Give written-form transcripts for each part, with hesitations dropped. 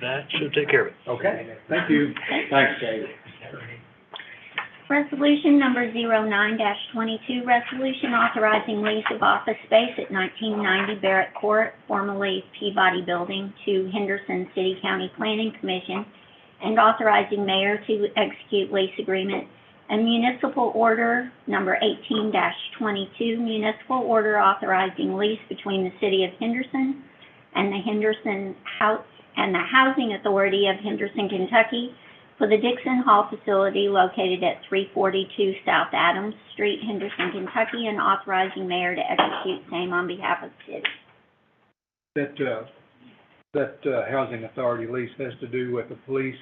That should take care of it. Okay, thank you. Thanks, David. Resolution number 09-22, resolution authorizing lease of office space at 1990 Barrett Court, formerly Peabody Building, to Henderson City County Planning Commission, and authorizing mayor to execute lease agreement. And municipal order number 18-22, municipal order authorizing lease between the city of Henderson and the Housing Authority of Henderson, Kentucky, for the Dixon Hall facility located at 342 South Adams Street, Henderson, Kentucky, and authorizing mayor to execute same on behalf of the city. That housing authority lease has to do with the police,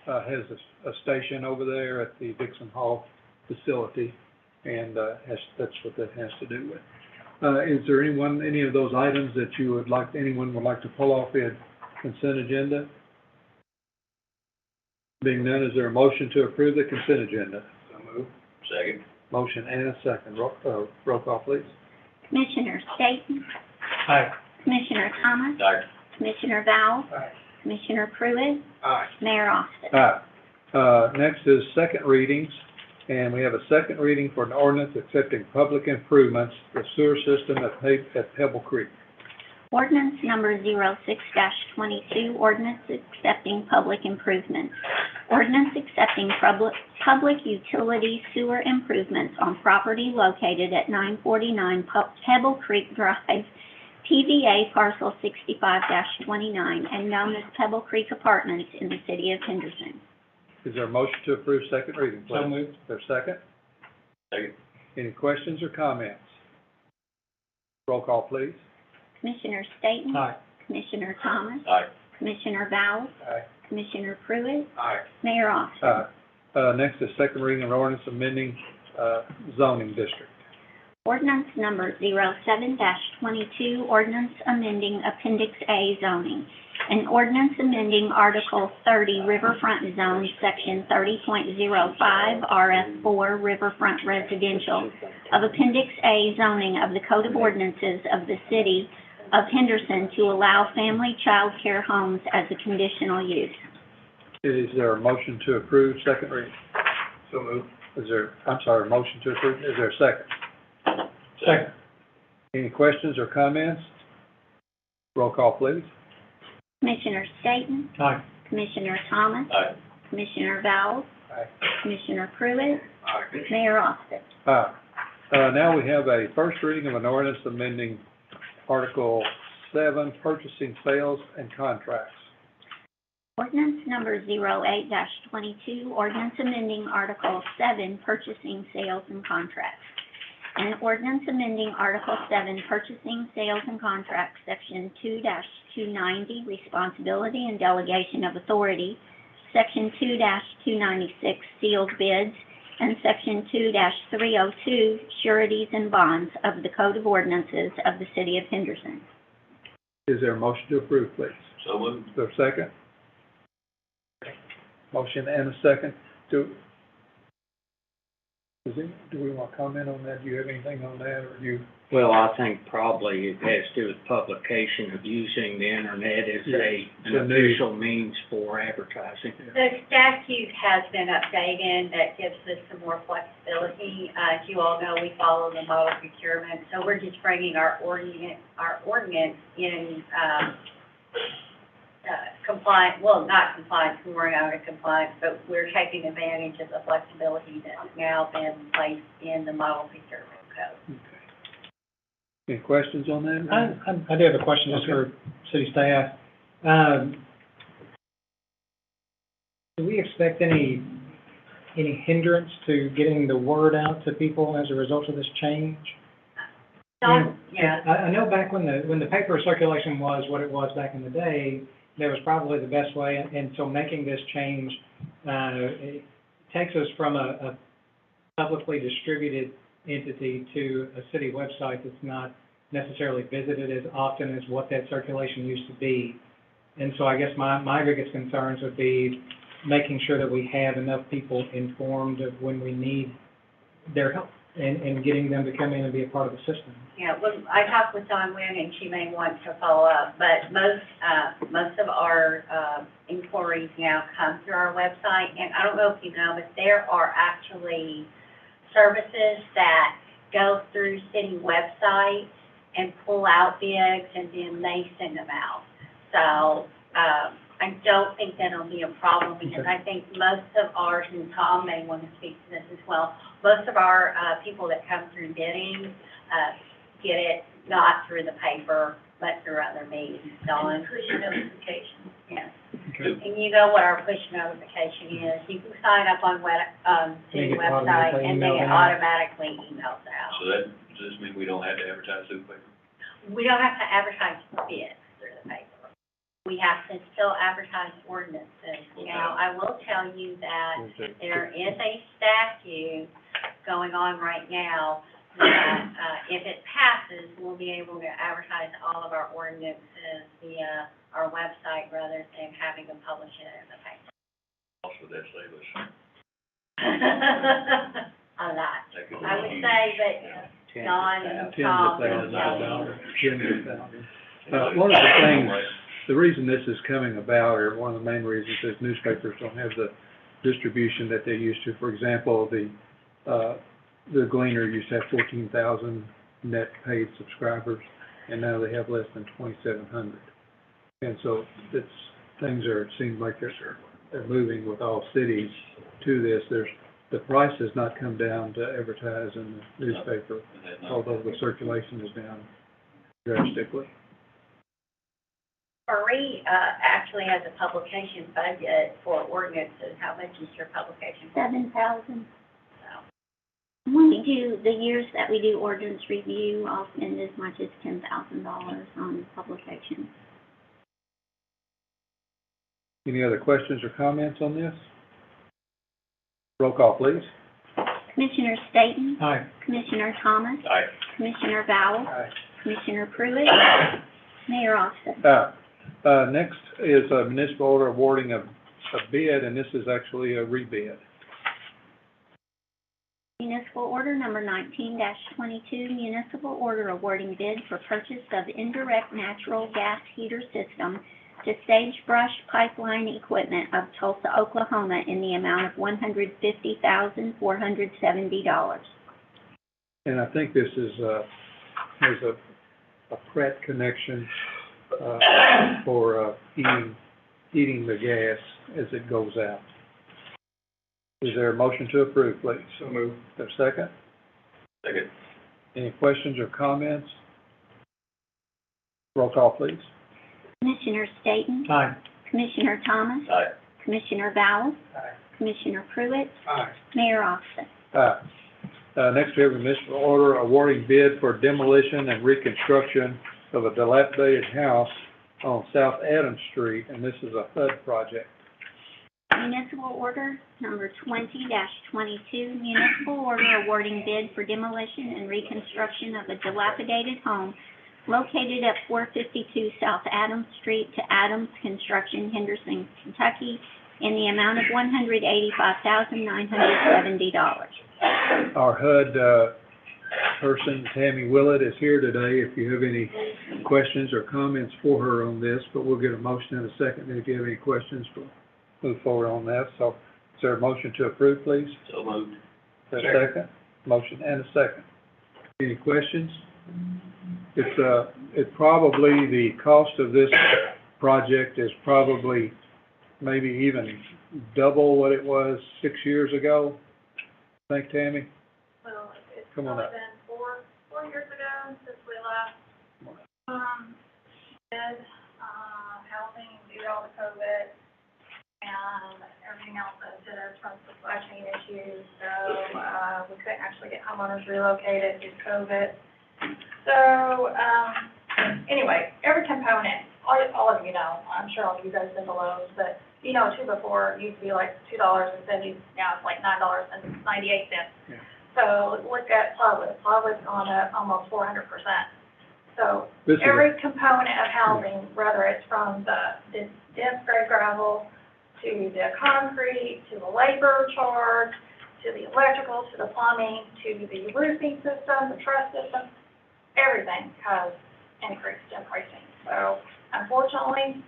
has a station over there at the Dixon Hall facility, and that's what that has to do with. Is there any of those items that anyone would like to pull off the consent agenda? Being none, is there a motion to approve the consent agenda? So moved. Second. Motion and a second. Roll call, please. Commissioner Staton? Aye. Commissioner Thomas? Aye. Commissioner Vowell? Aye. Commissioner Pruitt? Aye. Mayor Austin? Aye. Next is second readings, and we have a second reading for an ordinance accepting public improvements, the sewer system at Pebble Creek. Ordinance number 06-22, ordinance accepting public improvements. Ordinance accepting public utility sewer improvements on property located at 949 Pebble Creek Drive, PVA parcel 65-29, and known as Pebble Creek Apartments in the city of Henderson. Is there a motion to approve second reading, please? So moved. Is there a second? Second. Any questions or comments? Roll call, please. Commissioner Staton? Aye. Commissioner Thomas? Aye. Commissioner Vowell? Aye. Commissioner Pruitt? Aye. Mayor Austin? Next is second reading of ordinance amending zoning district. Ordinance number 07-22, ordinance amending Appendix A zoning. An ordinance amending Article 30 Riverfront Zone, Section 30.05 RF4 Riverfront Residential of Appendix A zoning of the Code of Ordinances of the City of Henderson to allow family child care homes as a conditional use. Is there a motion to approve second reading? So moved. Motion to approve. Is there a second? Second. Any questions or comments? Roll call, please. Commissioner Staton? Aye. Commissioner Thomas? Aye. Commissioner Vowell? Aye. Commissioner Pruitt? Aye. Mayor Austin? Now we have a first reading of an ordinance amending Article 7, purchasing, sales, and contracts. Ordinance number 08-22, ordinance amending Article 7, purchasing, sales, and contracts. An ordinance amending Article 7, purchasing, sales, and contracts, Section 2-290, responsibility and delegation of authority, Section 2-296, sealed bids, and Section 2-302, sureties and bonds of the Code of Ordinances of the City of Henderson. Is there a motion to approve, please? So moved. Is there a second? Motion and a second. Do we want to comment on that? Do you have anything on that, or do you? Well, I think probably it has to do with publication of using the internet as an official means for advertising. The statute has been updated. That gives us some more flexibility. As you all know, we follow the model procurement, so we're just bringing our ordinance in compliance. Well, not compliance, we're out of compliance, but we're taking advantage of the flexibility that's now been placed in the model procurement code. Okay. Any questions on that? I do have a question just for city staff. Do we expect any hindrance to getting the word out to people as a result of this change? Yeah. I know back when the paper circulation was what it was back in the day, that was probably the best way, and so making this change, it takes us from a publicly distributed entity to a city website that's not necessarily visited as often as what that circulation used to be. And so I guess my biggest concerns would be making sure that we have enough people informed of when we need their help. and getting them to come in and be a part of the system. Yeah, well, I talked with Dawn Wynn, and she may want to follow up, but most of our, inquiries now come through our website, and I don't know if you know, but there are actually services that go through city websites and pull out bids, and then they send them out. So, I don't think that'll be a problem, because I think most of ours, and Tom may want to speak to this as well, most of our, people that come through bidding, get it not through the paper, but through other means. Dawn? Push notifications. Yes. Okay. And you know what our push notification is. You can sign up on city They get website, automatically and they emailed get out. automatically emailed out. So that, does this mean we don't have to advertise through the paper? We don't have to advertise bids through the paper. We have to still advertise ordinances. Now, I will tell you that there is a statute going on right now that, if it passes, we'll be able to advertise all of our ordinances via our website rather than having to publish it in the paper. Also, that save us. A lot. That could be I would huge. say that Dawn and Tens Tom of will thousands tell of you. dollars, tens of thousands. One of the things, the reason this is coming about, or one of the main reasons, is newspapers don't have the distribution that they used to. For example, the Gleaner used to have 14,000 net paid subscribers, and now they have less than 2,700. And so it seems like they're moving with all cities to this. The price has not come down to advertise in the newspaper, although the circulation is down drastically. Marie, actually has a publication budget for ordinances. How much is your publication? $7,000. So, When we do, the years that we do ordinance review, I'll spend as much as $10,000 on publications. Any other questions or comments on this? Roll call, please. Commissioner Staton? Aye. Commissioner Thomas? Aye. Commissioner Vowell? Commissioner Pruitt? Mayor Austin? Next is a municipal order awarding a bid, and this is actually a rebid. Municipal order number 19-22, municipal order awarding bid for purchase of indirect natural gas heater system to Sagebrush Pipeline Equipment of Tulsa, Oklahoma, in the amount of $150,470. And I think this is, has a Pratt connection, for, heating the gas as it goes out. Is there a motion to approve, please? So moved. Is there a second? Second. Any questions or comments? Roll call, please. Commissioner Staton? Aye. Commissioner Thomas? Aye. Commissioner Vowell? Aye. Commissioner Pruitt? Aye. Mayor Austin? Next, we have a municipal order awarding bid for demolition and reconstruction of a dilapidated house on South Adams Street, and this is a HUD project. Municipal order number 20-22, municipal order awarding bid for demolition and reconstruction of a dilapidated home located at 452 South Adams Street to Adams Construction, Henderson, Kentucky, in the amount of $185,970. Our HUD person, Tammy Willett, is here today if you have any questions or comments for her on this, but we'll get a motion in a second, and if you have any questions, we'll move forward on that. So, is there a motion to approve, please? So moved. Is there a second? Motion and a second. Any questions? It's probably, the cost of this project is probably maybe even double what it was 6 years ago. Think, Tammy? Well, it's Come on probably up. been four years ago since we last, did, housing due to all the COVID and everything else that hit us from supply chain issues. So, we couldn't actually get homeowners relocated due to COVID. So, anyway, every component, all of you know, I'm sure all of you guys been to Lowe's, but you know, too, before it used to be like $2.70, now it's like $9.98. Yeah. So look at plywood. Plywood's gone up almost 400%. So This is every component of housing, whether it's from the dense grade gravel to the concrete, to the labor charge, to the electrical, to the plumbing, to the roofing system, the truss system, everything has increased in pricing. So unfortunately,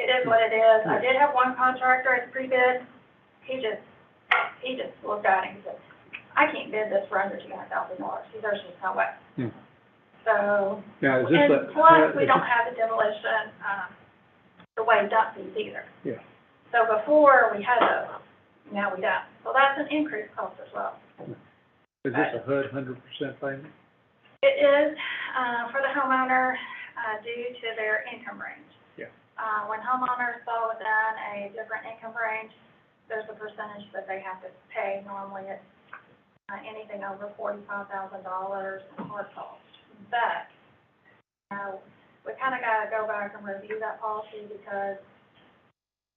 it is what it is. I did have one contractor at pre-bid, he just looked at it and said, I can't bid this for under $200,000. There's just no way. So, Now, is this and plus, we don't have the demolition, the way dump fees either. Yeah. So before, we had those, now we don't. So that's an increased cost as well. Is this a HUD 100% payment? It is, for the homeowner, due to their income range. Yeah. When homeowners fall within a different income range, there's a percentage that they have to pay. Normally, it's anything over $45,000 in hard cost. But, we kind of got to go back and review that policy because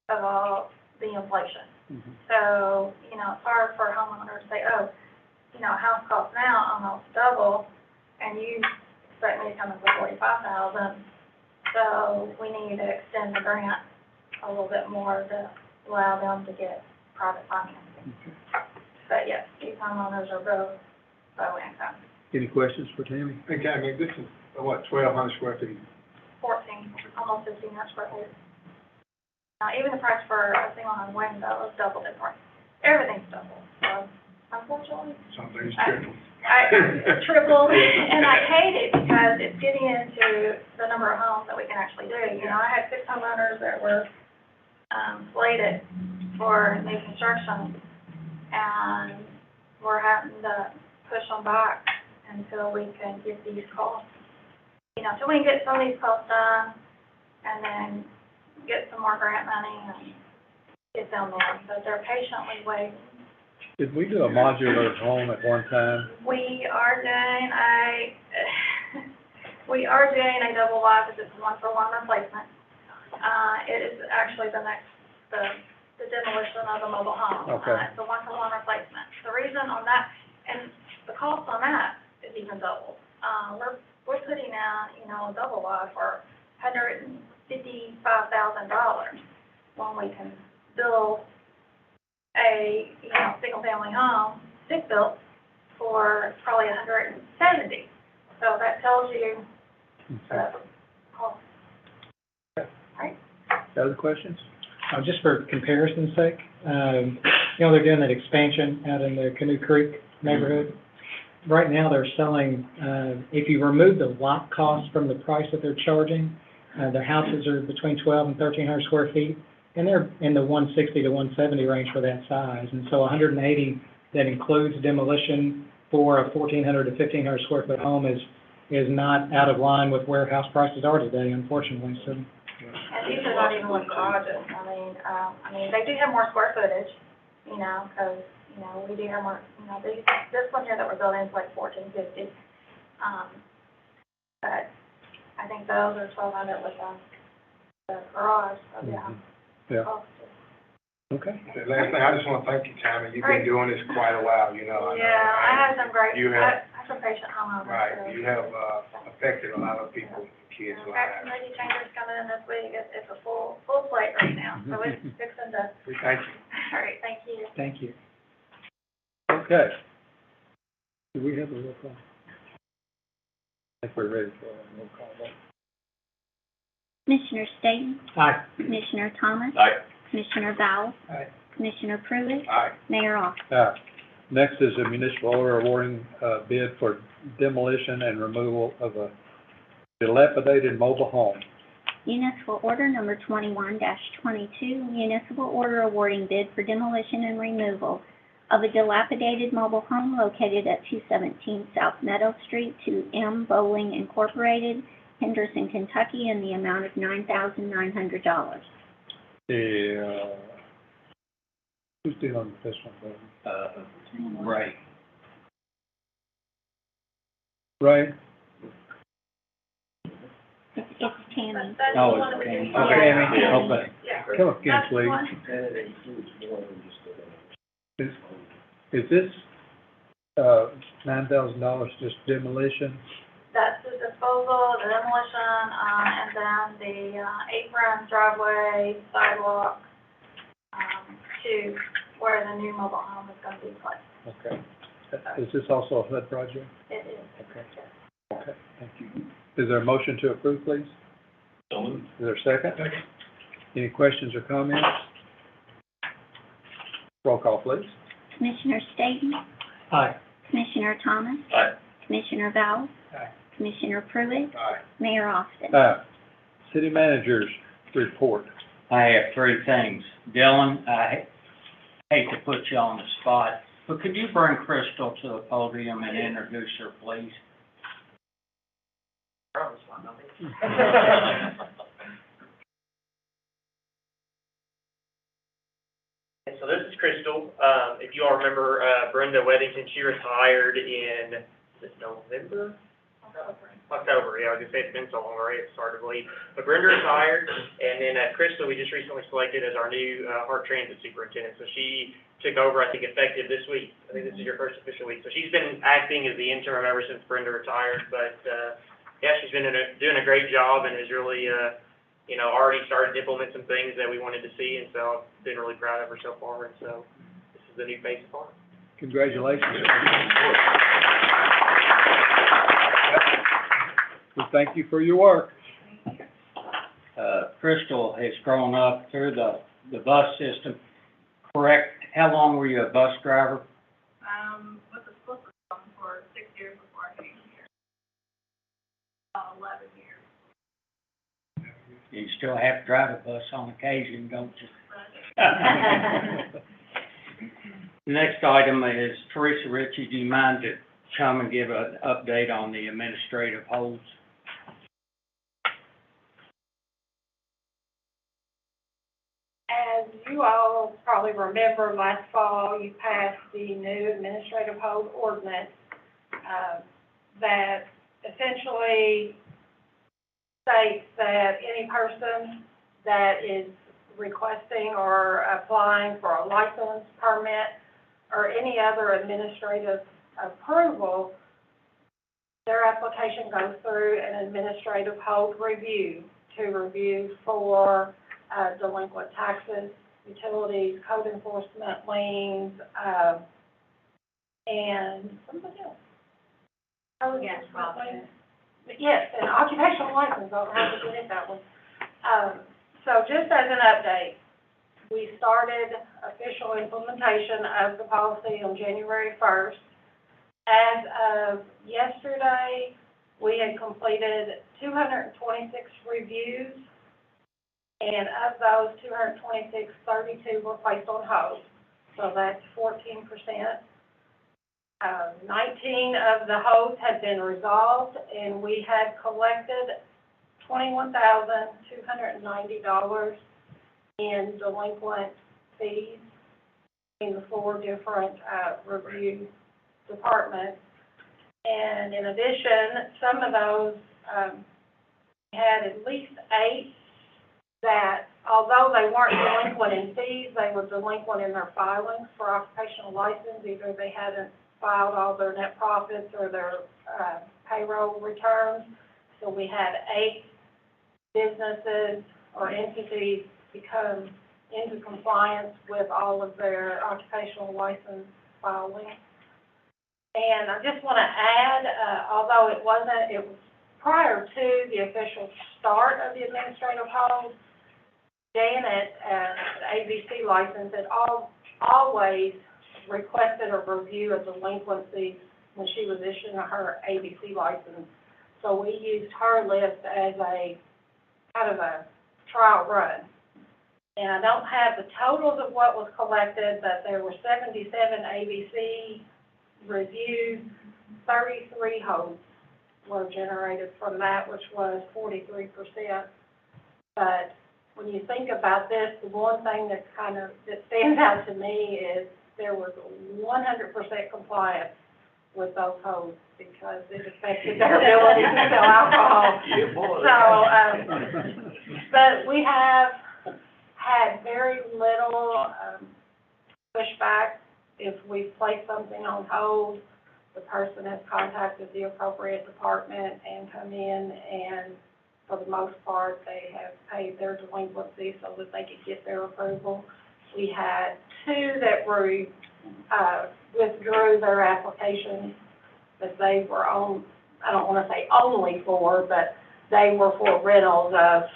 of all the inflation. Mm-hmm. So, it's hard for a homeowner to say, oh, a house costs now almost double, and you expect me to come in for $45,000. So we need to extend the grant a little bit more to allow them to get private financing. Okay. But yes, these homeowners are both low income, Any questions for Tammy? Hey, Tammy, this is, 1,200 square feet? 14, almost 1,500 square feet. Even the price for a single-home window is doubled in price. Everything's doubled, so unfortunately. Something's triple. Tripled, and I hate it because it's getting into the number of homes that we can actually do. I had 6 homeowners that were slated for new construction, and we're having to push them back until we can get these costs. Till we can get some of these costs done, and then get some more grant money and get them in. So they're patiently waiting. Did we do a modular home at one time? We are doing a double wide, because it's a 1-for-1 replacement. It is actually the demolition of the mobile home. Okay. It's a 1-for-1 replacement. The reason on that, and the cost on that is even doubled. We're putting out, a double wide for $155,000 when we can build a, single-family home, stick-built, for probably $170,000. So that tells you the cost. Right? Other questions? Just for comparison's sake, they're doing that expansion out in the Canoe Creek neighborhood. Right now, they're selling, if you remove the lot cost from the price that they're charging, their houses are between 1,200 and 1,300 square feet, and they're in the 160 to 170 range for that size. And so 180 that includes demolition for a 1,400 to 1,500 square foot home is not out of line with where house prices are today, unfortunately. So. And these are not even with garages. I mean, they do have more square footage, because, we do have more, this one here that we're building is like 1,450. But I think those are 1,200 with the garage, so yeah. Yeah. Cost is- Okay. The last thing, I just want to thank you, Tammy. You've been doing this quite a while, I know. I have some great, You I have, have some patient homeowners. right, so- you have, affected a lot of people, kids' Got some lives. lady changers coming in this week. It's a full plate right now, so it's fixing to, We thank you. all right, thank you. Thank you. Okay. Do we have a roll call? I think we're ready for a roll call vote. Commissioner Staton, Aye. Commissioner Thomas, Aye. Commissioner Vowell, Aye. Commissioner Pruitt, All right. Mayor Ock. Next is a municipal order awarding bid for demolition and removal of a dilapidated mobile home. Municipal order number 21-22, municipal order awarding bid for demolition and removal of a dilapidated mobile home located at 217 South Meadow Street to M. Bowling Incorporated, Henderson, Kentucky, in the amount of $9,900. Who's dealing with this one, Brandon? Right. Right? It's Tammy. That's the Oh, one it's that we Tammy. did. Okay, Yeah. okay. Yeah. Come up again, That's the please. one. Is this, $9,000 just demolition? That's the disposal, the demolition, and then the apron, driveway, sidewalk, to where the new mobile home is gonna be placed. Okay. Is this also a HUD project? It is. Okay. Okay, thank you. Is there a motion to approve, please? So moved. Is there a second? Second. Any questions or comments? Roll call, please. Commissioner Staton, Aye. Commissioner Thomas, Aye. Commissioner Vowell, Aye. Commissioner Pruitt, Aye. Mayor Austin. City managers report. I have three things. Dylan, I hate to put you on the spot, but could you bring Crystal to the podium and introduce her, please? And so this is Crystal. If you all remember, Brenda Weddington, she retired in, is it November? October, yeah, I was gonna say it's been so long already, it's hard to believe. But Brenda retired, and then Crystal, we just recently selected as our new Heart Transit Superintendent. So she took over, I think, effective this week. I think this is your first official week. So she's been acting as the interim ever since Brenda retired, but, yeah, she's been doing a great job and has really, already started to implement some things that we wanted to see, and so I've been really proud of her so far, and so this is the new face of Heart. Congratulations. We thank you for your work. Crystal has grown up through the bus system, correct? How long were you a bus driver? With the school system for 6 years before I came here. 11 years. You still have to drive a bus on occasion, don't you? The next item is Teresa Ritchie, do you mind to come and give an update on the administrative holds? As you all probably remember, last fall, you passed the new administrative hold ordinance, that essentially states that any person that is requesting or applying for a license, permit, or any other administrative approval, their application goes through an administrative hold review to review for delinquent taxes, utilities, code enforcement, liens, and something else. Oh, Yes, liens. Yes, and occupational license, I'll have to get that one. So just as an update, we started official implementation of the policy on January 1st. As of yesterday, we had completed 226 reviews, and of those 226, 32 were placed on hold. So that's 14%. 19 of the holds had been resolved, and we had collected $21,290 in delinquent fees in the 4 different review departments. And in addition, some of those had at least 8 that, although they weren't delinquent in fees, they were delinquent in their filings for occupational license. Either they hadn't filed all their net profits or their payroll returns. So we had 8 businesses or entities become into compliance with all of their occupational license filing. And I just want to add, although it was prior to the official start of the administrative hold, Janet, the ABC license, had always requested a review of delinquencies when she was issuing her ABC license. So we used her list as a kind of a trial run. And I don't have the totals of what was collected, but there were 77 ABC reviews, 33 holds were generated from that, which was 43%. But when you think about this, the one thing that stands out to me is there was 100% compliance with those holds because it affected their ability to sell alcohol. So, but we have had very little pushback. If we place something on hold, the person has contacted the appropriate department and come in, and for the most part, they have paid their delinquency so that they could get their approval. We had two that withdrew their application, that they were on, I don't wanna say only for, but they were for rentals of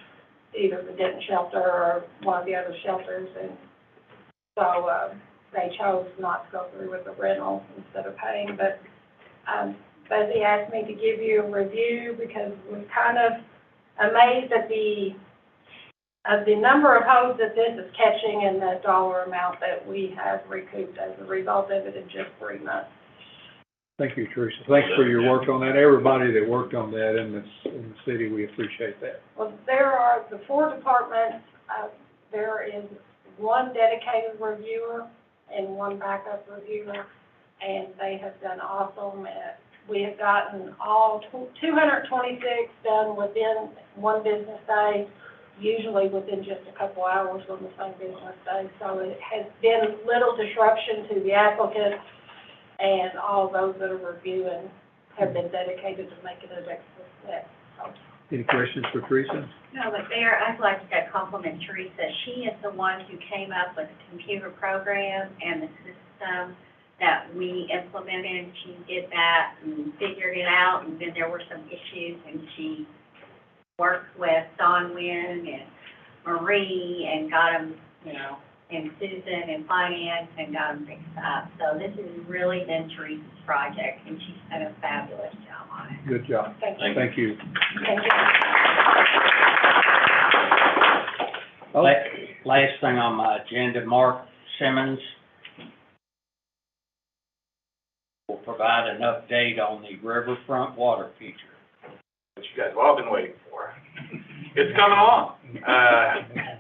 either the Denton shelter or one of the other shelters, and so, they chose not to go through with the rental instead of paying, but Buzzy asked me to give you a review because we're kind of amazed at the number of homes that this is catching and the dollar amount that we have recouped as a result of it in just 3 months. Thank you, Teresa. Thanks for your work on that. Everybody that worked on that in the city, we appreciate that. Well, there are the 4 departments, there is 1 dedicated reviewer and 1 backup reviewer, and they have done awesome. We have gotten all 226 done within 1 business day, usually within just a couple hours on the same business day. So it has been little disruption to the applicants, and all those that are reviewing have been dedicated to making it excellent. So, Any questions for Teresa? No, but there, I'd like to compliment Teresa. She is the one who came up with the computer program and the system that we implemented. She did that and figured it out, and then there were some issues, and she worked with Don Wynn and Marie and got them, and Susan and finance and got them fixed up. So this has really been Teresa's project, and she's done a fabulous job on it. Good job. Thank you. Thank you. Thank you. Last thing on my agenda, Mark Simmons will provide an update on the riverfront water feature. What you guys have all been waiting for. It's coming along.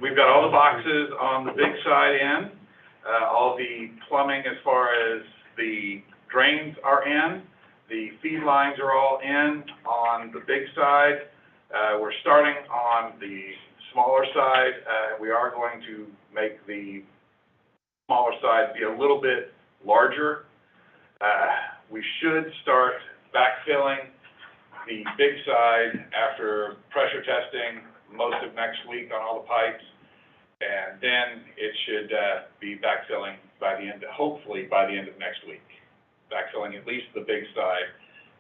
We've got all the boxes on the big side in. All the plumbing as far as the drains are in. The feed lines are all in on the big side. We're starting on the smaller side. We are going to make the smaller side be a little bit larger. We should start backfilling the big side after pressure testing most of next week on all the pipes, and then it should be backfilling by the end, hopefully by the end of next week. Backfilling at least the big side,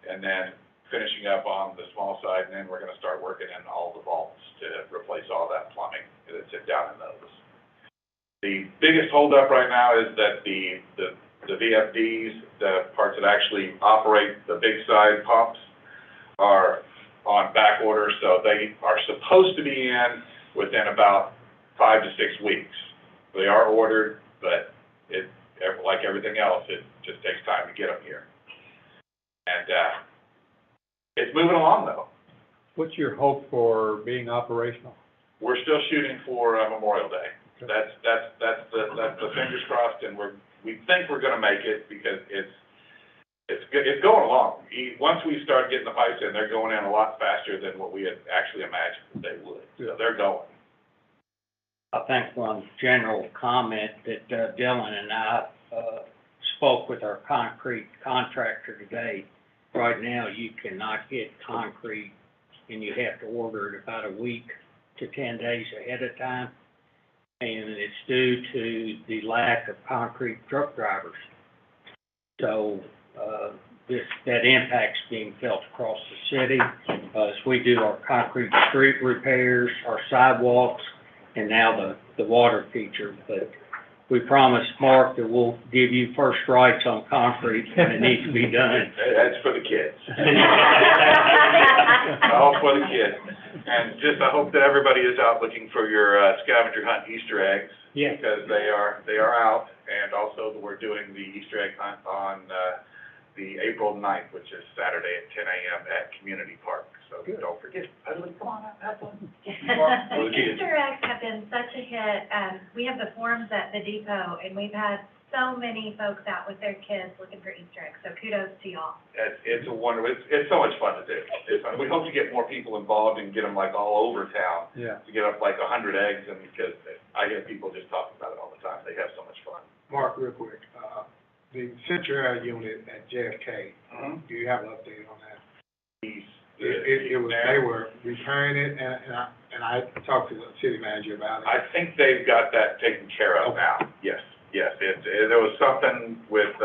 and then finishing up on the small side, and then we're going to start working in all the vaults to replace all that plumbing that's down in those. The biggest holdup right now is that the VFDs, the parts that actually operate the big side pumps, are on back order, so they are supposed to be in within about 5 to 6 weeks. They are ordered, but it, like everything else, it just takes time to get them here. And it's moving along, though. What's your hope for being operational? We're still shooting for Memorial Day. That's the fingers crossed, and we think we're going to make it because it's going along. Once we start getting the pipes in, they're going in a lot faster than what we had actually imagined they would. So they're going. I think one general comment that Dylan and I spoke with our concrete contractor today. Right now, you cannot get concrete, and you have to order it about a week to 10 days ahead of time. And it's due to the lack of concrete truck drivers. So that impact's being felt across the city as we do our concrete street repairs, our sidewalks, and now the water feature. But we promise, Mark, that we'll give you first rights on concrete when it needs to be done. That's for the kids. All for the kids. And just, I hope that everybody is out looking for your scavenger hunt Easter eggs. Yeah. Because they are out, and also we're doing the Easter egg hunt on the April 9th, which is Saturday at 10 a.m. at Community Park. So don't forget, everybody come on out, have fun. Easter eggs have been such a hit. We have the forums at the depot, and we've had so many folks out with their kids looking for Easter eggs, so kudos to y'all. It's a wonderful, it's so much fun to do. It's fun. We hope to get more people involved and get them like all over town. Yeah. To get up like 100 eggs, and because I hear people just talking about it all the time. They have so much fun. Mark, real quick, the Central Air unit at JFK, do you have an update on that? They were repairing it, and and I talked to the city manager about it. I think they've got that taken care of now. Yes, yes. There was something with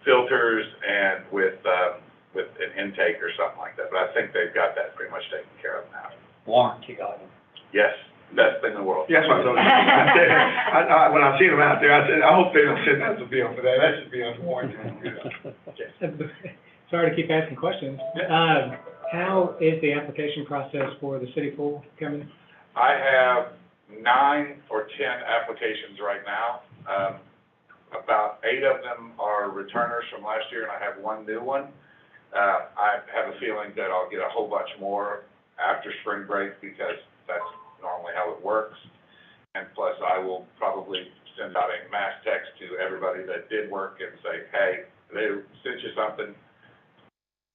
filters and with an intake or something like that, but I think they've got that pretty much taken care of now. Warranty item. Yes, best thing in the world. Yes, I told you. I said, when I seen them out there, I said, I hope they don't send us a bill for that. That should be on warranty. Sorry to keep asking questions. How is the application process for the city pool coming? I have 9 or 10 applications right now. About 8 of them are returners from last year, and I have 1 new one. I have a feeling that I'll get a whole bunch more after spring break, because that's normally how it works. And plus, I will probably send out a mass text to everybody that did work and say, hey, they sent you something,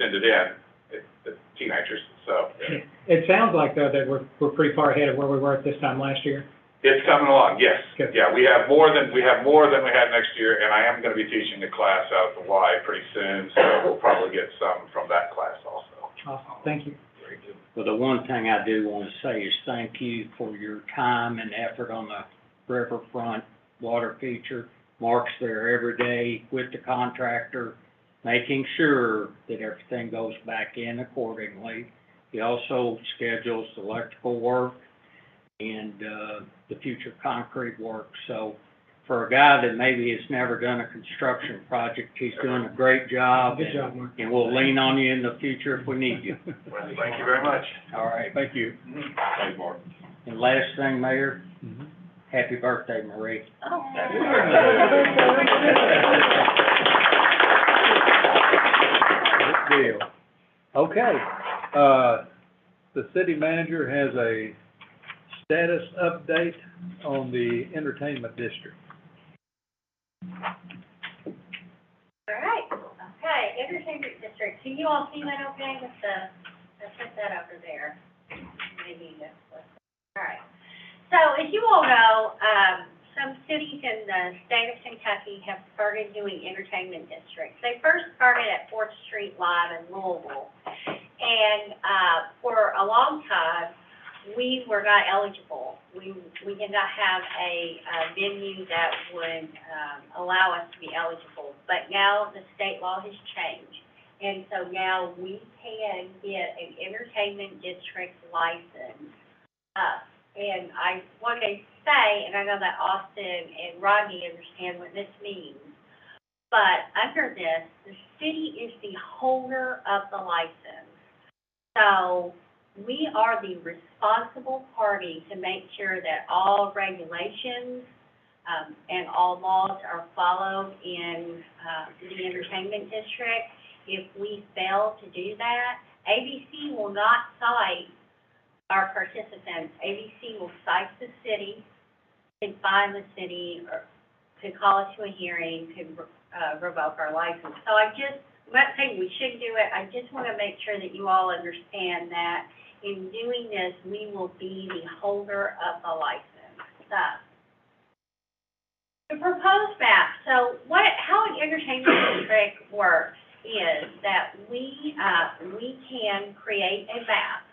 send it in. It's teenagers, so. It sounds like, though, that we're pretty far ahead of where we were at this time last year. It's coming along, yes. Good. Yeah, we have more than we had next year, and I am gonna be teaching a class out at the Y pretty soon, so we'll probably get some from that class also. Awesome, thank you. Very good. Well, the one thing I do want to say is thank you for your time and effort on the riverfront water feature. Mark's there every day with the contractor, making sure that everything goes back in accordingly. He also schedules the electrical work and the future concrete work. So for a guy that maybe has never done a construction project, he's doing a great job. Good job, Mark. And we'll lean on you in the future if we need you. Well, thank you very much. All right. Thank you. Thanks, Mark. And last thing, Mayor, Mhm. happy birthday, Marie. Oh. Good deal. Okay, the city manager has a status update on the entertainment district. All right, okay, entertainment district, can you all see that okay with I put that over there? Maybe that's what, all right. So as you all know, some cities in the state of Kentucky have started doing entertainment districts. They first started at 4th Street Live in Louisville. And, for a long time, we were not eligible. We did not have a venue that would, allow us to be eligible. But now the state law has changed. And so now we can get an entertainment district license. And I want to say, and I know that Austin and Rodney understand what this means, but under this, the city is the holder of the license. So we are the responsible party to make sure that all regulations and all laws are followed in the entertainment district. If we fail to do that, ABC will not cite our participants. ABC will cite the city, can fine the city, or could call us to a hearing, could revoke our license. So I'm not saying we should do it, I just want to make sure that you all understand that in doing this, we will be the holder of the license. So, the proposed map, so how an entertainment district works is that we can create a map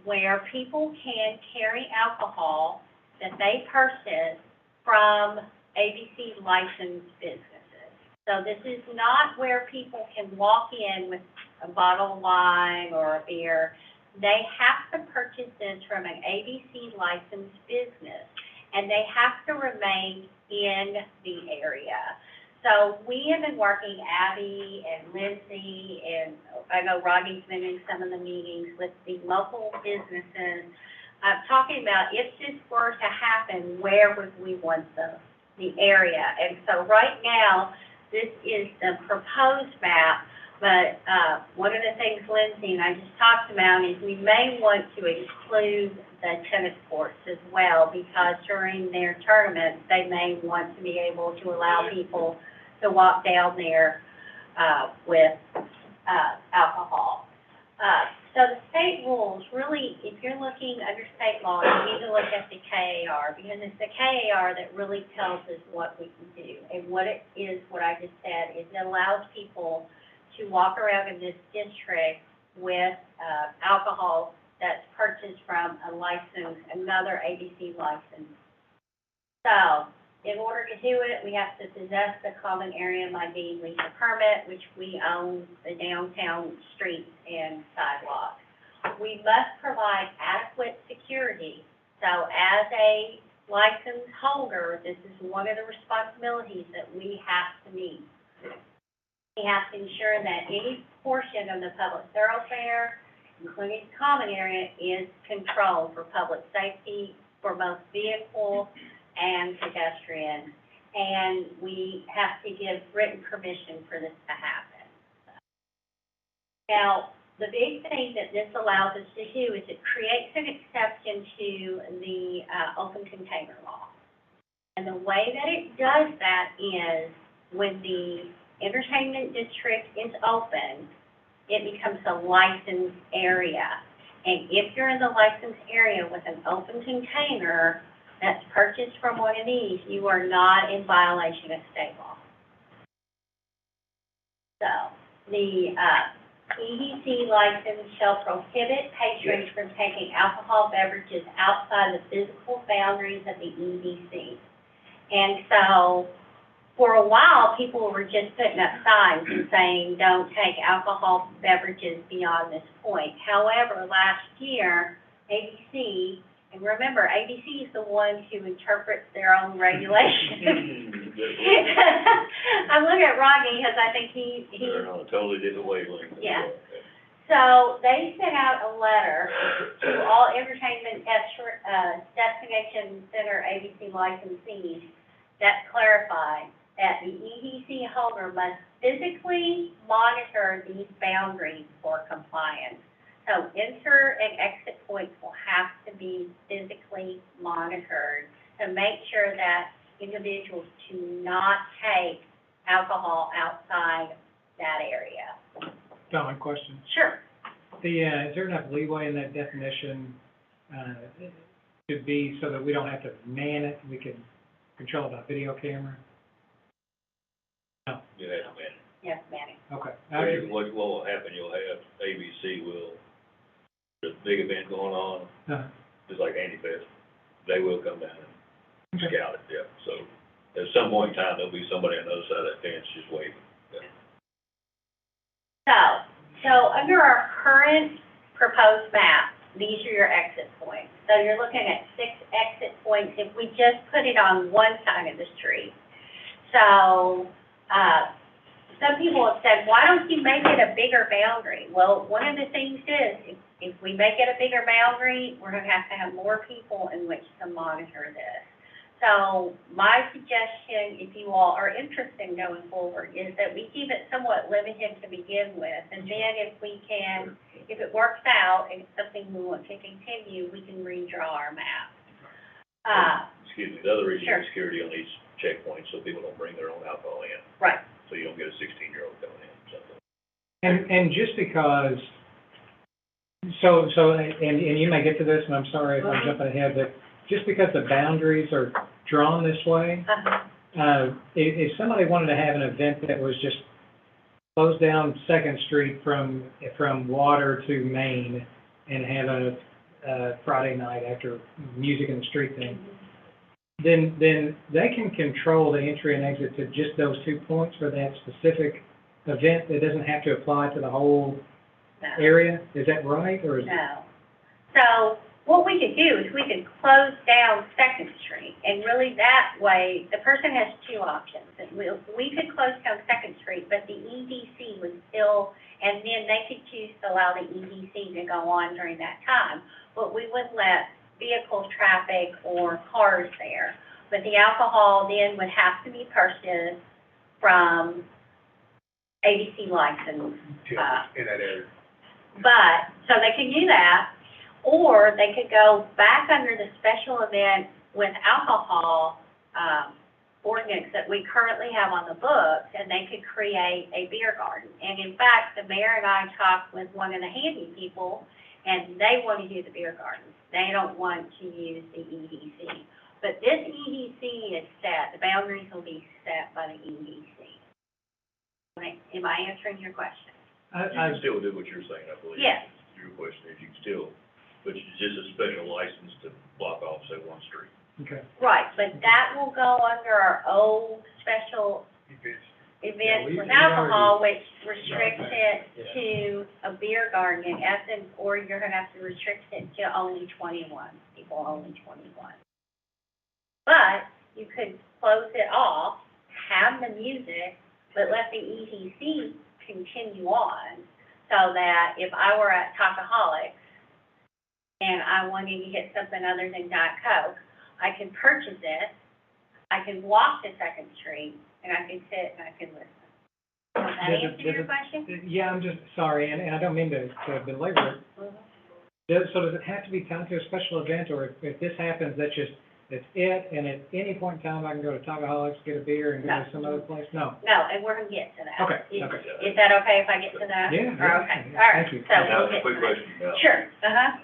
where people can carry alcohol that they purchase from ABC licensed businesses. So this is not where people can walk in with a bottle of wine or a beer. They have to purchase this from an ABC licensed business, and they have to remain in the area. So we have been working, Abby and Lindsay, and I know Rodney's been in some of the meetings with the local businesses, talking about if this were to happen, where would we want the area? And so right now, this is the proposed map, but one of the things Lindsay and I just talked about is we may want to include the tennis courts as well, because during their tournaments, they may want to be able to allow people to walk down there with alcohol. So the state rules, really, if you're looking under state law, you need to look at the KAR, because it's the KAR that really tells us what we can do. And what it is, what I just said, is it allows people to walk around in this district with alcohol that's purchased purchase from a another ABC license. So, in order to do it, we have to possess the common area by deed lease or permit, which we own the downtown streets and sidewalks. We must provide adequate security. So as a license holder, this is one of the responsibilities that we have to meet. We have to ensure that any portion of the public thoroughfare, including the common area, is controlled for public safety for both vehicle and pedestrian. And we have to give written permission for this to happen. Now, the big thing that this allows us to do is it creates an exception to the open container law. And the way that it does that is when the entertainment district is open, it becomes a licensed area. And if you're in the licensed area with an open container that's purchased from one of these, you are not in violation of state law. So, the EDC license shall prohibit patrons from taking alcohol beverages outside the physical boundaries of the EDC. And so, for a while, people were just putting up signs and saying, don't take alcohol beverages beyond this point. However, last year, ABC, and remember, ABC is the one who interprets their own regulations. I'm looking at Rodney because I think he They're on a totally different wavelength. Yeah. So they sent out a letter to all entertainment destination center ABC licensees that clarified that the EDC holder must physically monitor these boundaries for compliance. So enter and exit points will have to be physically monitored to make sure that individuals do not take alcohol outside that area. Don, question. Sure. Is there enough leeway in that definition, to be so that we don't have to man it, we can control it by video camera? No. You have to manage. Yes, Manny. Okay. What will happen, you'll have ABC there's a big event going on, just like Andy Fest, they will come down and scout it, yeah. So at some point in time, there'll be somebody on the other side of that fence just waving. Yeah. So under our current proposed map, these are your exit points. So you're looking at 6 exit points if we just put it on one side of the street. So, some people have said, why don't you make it a bigger boundary? Well, one of the things is, if we make it a bigger boundary, we're gonna have to have more people in which to monitor this. So my suggestion, if you all are interested in going forward, is that we keep it somewhat limited to begin with. And then if it works out and it's something we want to continue, we can redraw our map. Excuse me, the other reason Sure. is security on these checkpoints, so people don't bring their own alcohol in. Right. So you don't get a 16-year-old coming in, something. And just because, and you may get to this, and I'm sorry if I'm jumping ahead, but just because the boundaries are drawn this way, if somebody wanted to have an event that was just close down Second Street from Water to Main and have a Friday night after music in the street thing, then they can control the entry and exit to just those 2 points for that specific event. That doesn't have to apply to the whole area. Is that right, or is it? No. So what we could do is we could close down Second Street, and really that way, the person has 2 options. We could close down Second Street, but the EDC would still, and then they could choose to allow the EDC to go on during that time, but we wouldn't let vehicle traffic or cars there. But the alcohol then would have to be purchased from ABC license. In that area. But, so they could do that, or they could go back under the special event with alcohol, ordinance that we currently have on the books, and they could create a beer garden. And in fact, the mayor and I talked with one of the handy people, and they want to do the beer garden. They don't want to use the EDC. But this EDC is set, the boundaries will be set by the EDC. Am I answering your question? You can still do what you're saying, I believe. Yes. Your question is, you can still, but you just a special license to block off, say, one street. Okay. Right, but that will go under our old special events we with already- alcohol, which restricts it to a beer garden in essence, or you're gonna have to restrict it to only 21, people only 21. But you could close it off, have the music, but let the EDC continue on, so that if I were at Talkaholics and I wanted to get something other than Diet Coke, I can purchase it, I can walk to Second Street, and I can sit and I can listen. Does that answer your question? Yeah, I'm just, sorry, and I don't mean to belabor it. Mhm. So does it have to be tied to a special event, or if this happens, that's it, and at any point in time, I can go to Talkaholics, get a beer, and go No. to some other place? No. No, and we're gonna get to that. Okay, Is- okay. Is that okay if I get to that? Yeah, Or, yeah, okay, yeah, all right, thank you. so Now, we'll get quick to that. question, now, Sure,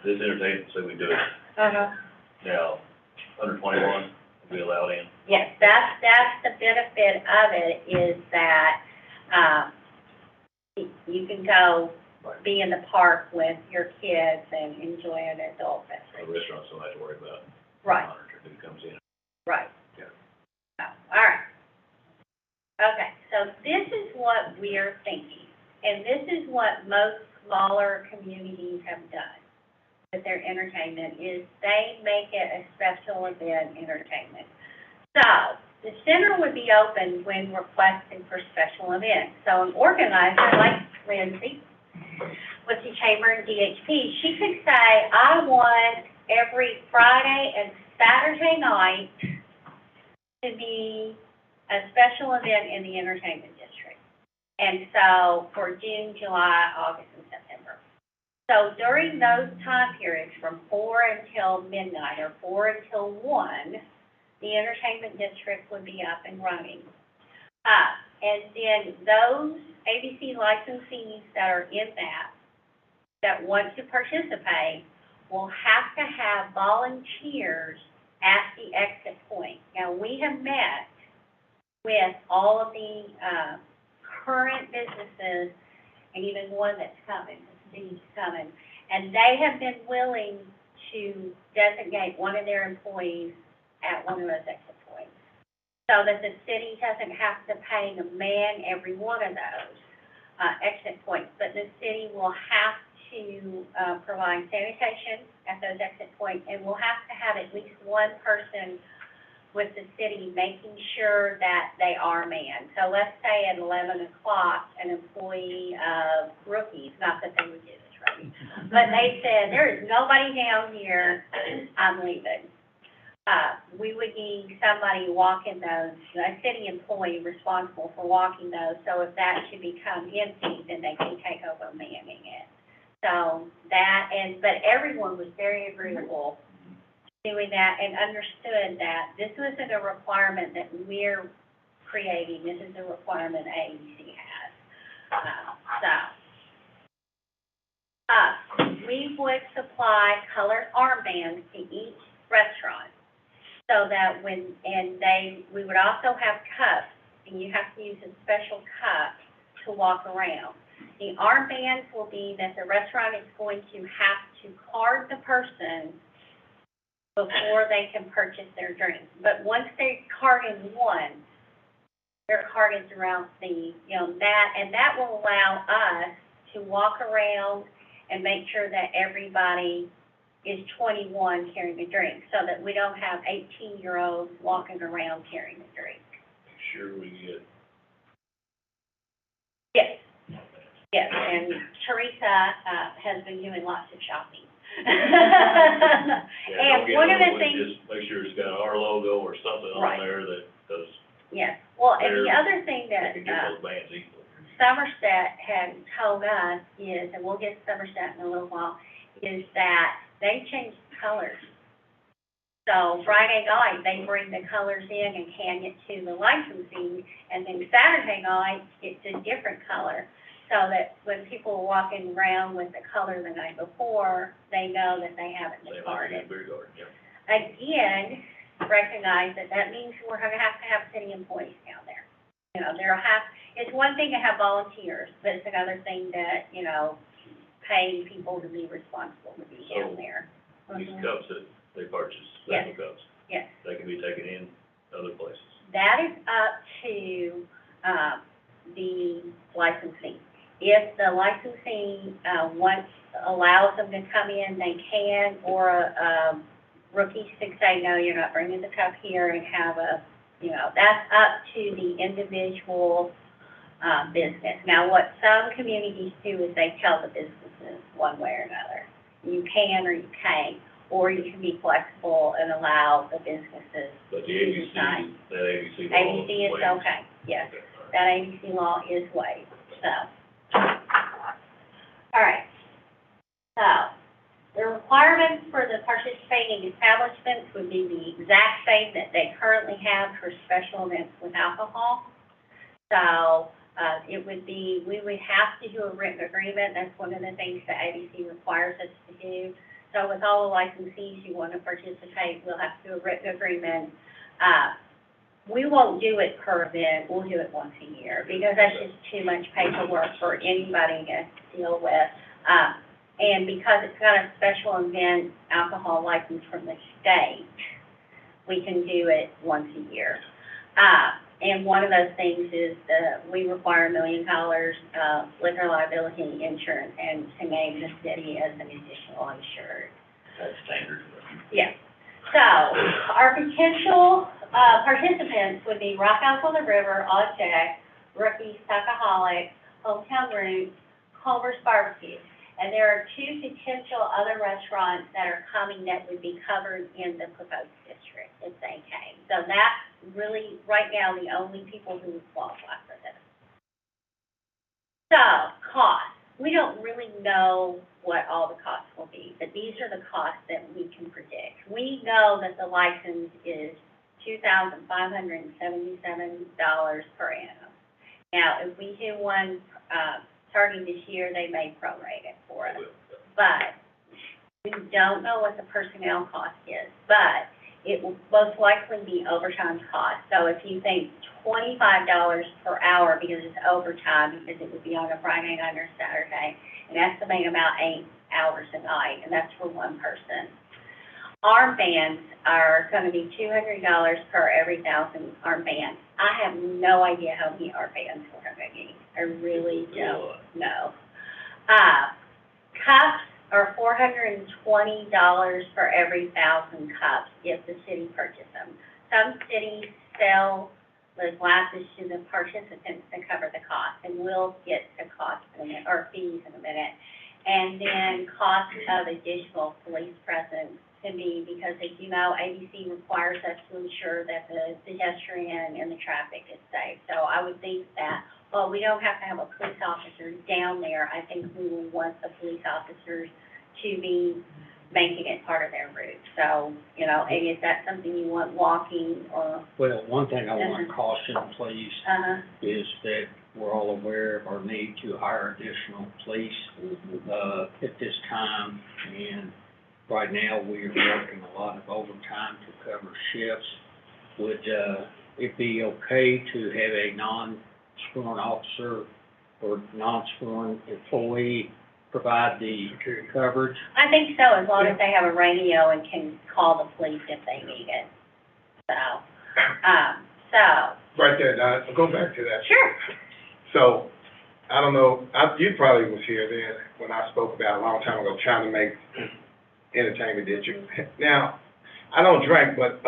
this entertainment, say we do it, uh-huh. now, under 21, will be allowed in? Yes, that's the benefit of it, is that, you can go be in the park with your kids and enjoy an adult The beverage. restaurants don't have to worry about Right, monitoring who comes in. right. Yeah. Oh, all right. Okay, so this is what we're thinking, and this is what most smaller communities have done with their entertainment, is they make it a special event entertainment. So, the center would be open when requested for special events. So an organizer like Lindsay with the Chamber and DHP, she could say, I want every Friday and Saturday night to be a special event in the entertainment district. And so for June, July, August, and September. So during those time periods from 4 until midnight or 4 until 1, the entertainment district would be up and running. And then those ABC licensees that are in that want to participate will have to have volunteers at the exit point. Now, we have met with all of the current businesses, and even one that's coming, the city's coming, and they have been willing to designate one of their employees at one of those exit points, so that the city doesn't have to pay to man every one of those exit points, but the city will have to provide sanitation at those exit points, and we'll have to have at least one person with the city making sure that they are manned. So let's say at 11 o'clock, an employee of Rookies, not that they would do this, right? But they said, there is nobody down here, I'm leaving. We would need somebody walking those, a city employee responsible for walking those, so if that should become empty, then they can take over manning it. So that, but everyone was very agreeable to doing that and understood that this wasn't a requirement that we're creating, this is a requirement AEC has. We would supply colored armbands to each restaurant. So that we would also have cups, and you have to use a special cup to walk around. The armbands will be that the restaurant is going to have to card the person before they can purchase their drink. But once they're carded once, they're carded throughout the, that will allow us to walk around and make sure that everybody is 21 carrying a drink, so that we don't have 18-year-olds walking around carrying a drink. Sure we get. Yes, yes, and Teresa, has been doing lots of shopping. Yeah, And don't get one of the another one, things, just make sure it's got our logo or something Right. on there that does, yes, well, and the There- other thing they that, can get those bands easily. Somerset had told us is, and we'll get Somerset in a little while, is that they changed colors. So Friday night, they bring the colors in and hand it to the licensing, and then Saturday night, it's a different color. So that when people are walking around with the color the night before, they know that they haven't They been like carded. a beer garden, yeah. Again, recognize that means we're gonna have city employees down there. It's one thing to have volunteers, but it's another thing to, pay people to be responsible to be down there. So these cups that they purchase, Yes. special cups, Yes. they can be taken in other places. That is up to, the licensee. If the licensee, allows them to come in, they can, or rookies can say, no, you're not bringing the cup here and have that's up to the individual, business. Now, what some communities do is they tell the businesses one way or another. You can or you can't, or you can be flexible and allow the businesses But the to ABC, decide. that ABC law. ABC is waived. okay, yes. Okay, all right. That ABC law is waived, so. All right. So, the requirements for the participating establishments would be the exact same that they currently have for special events with alcohol. So, it would be, we would have to do a written agreement. That's one of the things that ABC requires us to do. So with all the licensees who want to participate, we'll have to do a written agreement. We won't do it per event, we'll do it once a year, because that's just too much paperwork for anybody to deal with. And because it's got a special event alcohol license from the state, we can do it once a year. And one of those things is we require $1 million liquor liability insurance, and to name the city as an additional insured. That's standard. Yes. So, our potential participants would be Rock House on the River, Odd Jack, Rookie, Stockaholic, Hometown Roots, Culver's Barbecue. And there are 2 potential other restaurants that are coming that would be covered in the proposed district if they came. So that's really, right now, the only people who would qualify for this. So, cost. We don't really know what all the costs will be, but these are the costs that we can predict. We know that the license is $2,577 per annum. Now, if we do one, starting this year, they may prorate it for us. But we don't know what the personnel cost is, but it will most likely be overtime cost. So if you think $25 per hour because it's overtime, because it would be on a Friday night or Saturday, and estimate about 8 hours a night, and that's for one person. Armbands are going to be $200 per every 1,000 armbands. I have no idea how many armbands we're going to need. I really don't know. Cups are $420 for every 1,000 cups if the city purchases them. Some cities sell the glasses to the participants to cover the cost, and we'll get to cost in a minute, or fees in a minute. And then cost of additional police presence can be, because as you know, ABC requires us to ensure that the pedestrian and the traffic is safe. So I would think that, well, we don't have to have a police officer down there. I think we will want the police officers to be making it part of their route. So, maybe is that something you want walking or? Well, one thing I want to caution, please, is that we're all aware of our need to hire additional police, at this time. And right now, we are working a lot of overtime to cover shifts. Would, it be okay to have a non-sworn officer or non-sworn employee provide the coverage? I think so, as long as they have a radio and can call the police if they need it. So. Right there, Don, go back to that. Sure. So, I don't know, you probably was here then when I spoke about a long time ago, trying to make entertainment district. Now, I don't drink, but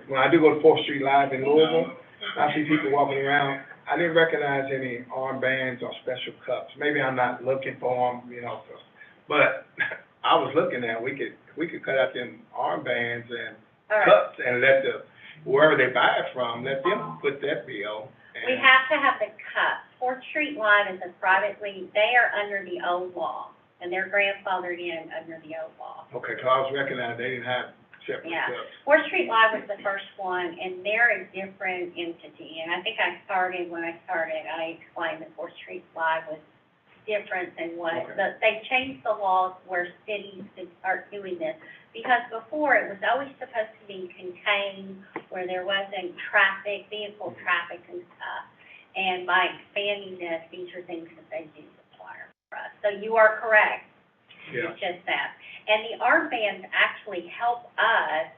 when I do go to 4th Street Live in Louisville, I see people walking around. I didn't recognize any armbands or special cups. Maybe I'm not looking for them, but I was looking at, we could cut out them armbands and cups and let wherever they buy it from, let them put that bill. We have to have the cups. 4th Street Live is they are under the old law, and they're grandfathered in under the old law. Okay, because I was recognizing they didn't have separate Yeah. cups. 4th Street Live was the first one, and they're a different entity. And I think when I started, I explained that 4th Street Live was different than what, they changed the laws where cities could start doing this. Because before, it was always supposed to be contained where there wasn't vehicle traffic and stuff. And by expanding this, these are things that they do require for us. So you are correct. Yeah. It's just that. And the armbands actually help us,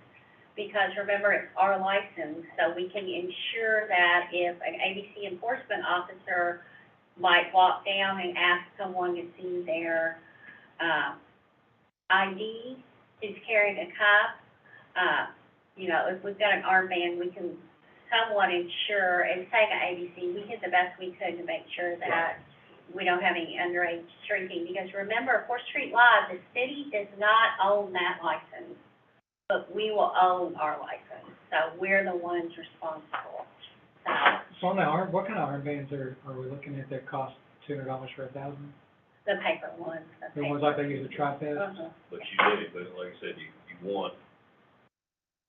because remember, it's our license, so we can ensure that if an ABC enforcement officer might walk down and ask someone to see their, ID, who's carrying a cup, you know, if we've got an armband, we can somewhat ensure, and say to ABC, we did the best we could to make sure that we don't have any underage drinking, because remember, 4th Street Live, the city does not own that license, but we will own our license, so we're the ones responsible. So on the arm, what kind of armbands are we looking at that cost $200 for 1,000? The paper ones, The ones like they use at Tri-Fest? Uh-huh. But you did, but like I said, you want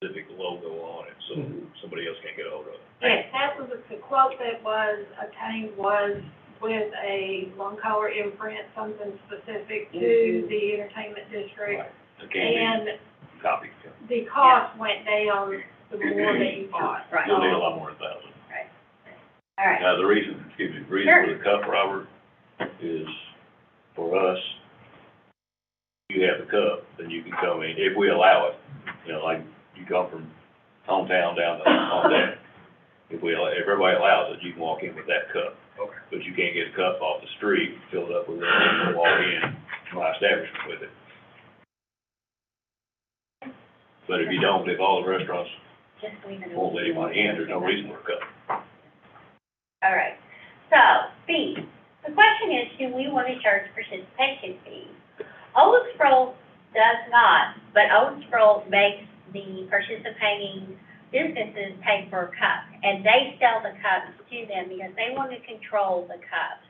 specific logo on it, so somebody else can't get a hold of it. Yes, that was, the quote that was obtained was with a long collar imprint, something specific to the entertainment district. The candy And copy, the cost went down the more that you bought. Right. you'll need a lot more than 1,000. All right. Now, the reason for the cup, Robert, is for us, you have the cup, then you can come in, if we allow it, you know, like, you come from hometown down to on deck. If everybody allows it, you can walk in with that cup. Okay. But you can't get a cup off the street, fill it up with it, and walk in my establishment with it. But if you don't, if all the restaurants Just leave it. won't let anybody in, there's no reason for a cup. All right, so, fees. The question is, do we want to charge participation fees? Owensboro does not, but Owensboro makes the participating businesses pay for a cup, and they sell the cups to them because they want to control the cups.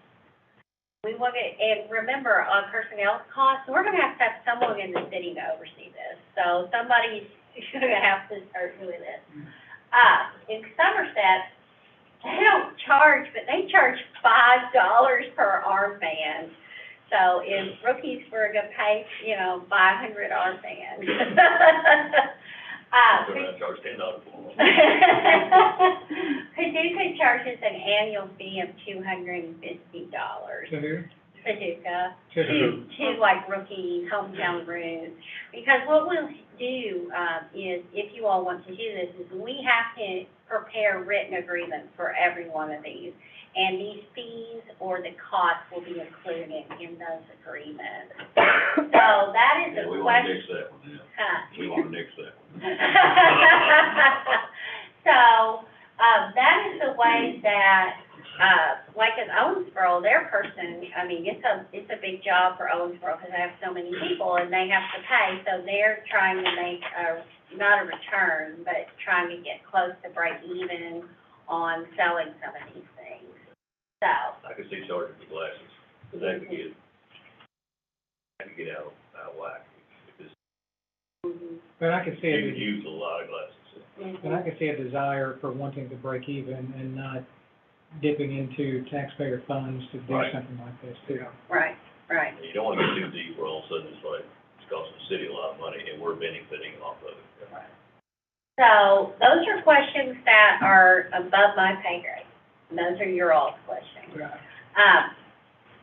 We want to, and remember, on personnel costs, we're going to have someone in the city to oversee this, so somebody's going to have to start doing this. In Somerset, they don't charge, but they charge $5 per armband. So in Rookiesburg, pay, 500 armbands. So I charge $10 for them. Paducah charges an annual fee of $250. To who? Paducah, To who? to like rookie hometown rooms. Because what we'll do, is, if you all want to do this, is we have to prepare written agreements for every one of these. And these fees or the costs will be included in those agreements. So that is Yeah, a we want to question. nix that one, yeah. Huh? We want to nix that one. So, that is the way that, like in Owensboro, their person, I mean, it's a big job for Owensboro because they have so many people and they have to pay, so they're trying to make not a return, but trying to get close to break even on selling some of these things. So, I could see charging for glasses, because that could get out of whack. But I could see You could a, use a lot of glasses. but I could see a desire for wanting to break even and not dipping into taxpayer funds to do Right. something like this too. right. And you don't want to get too deep, where all of a sudden it's like, it's costing the city a lot of money, and we're benefiting off of it. So, those are questions that are above my pay grade. And those are your all's questions. Right.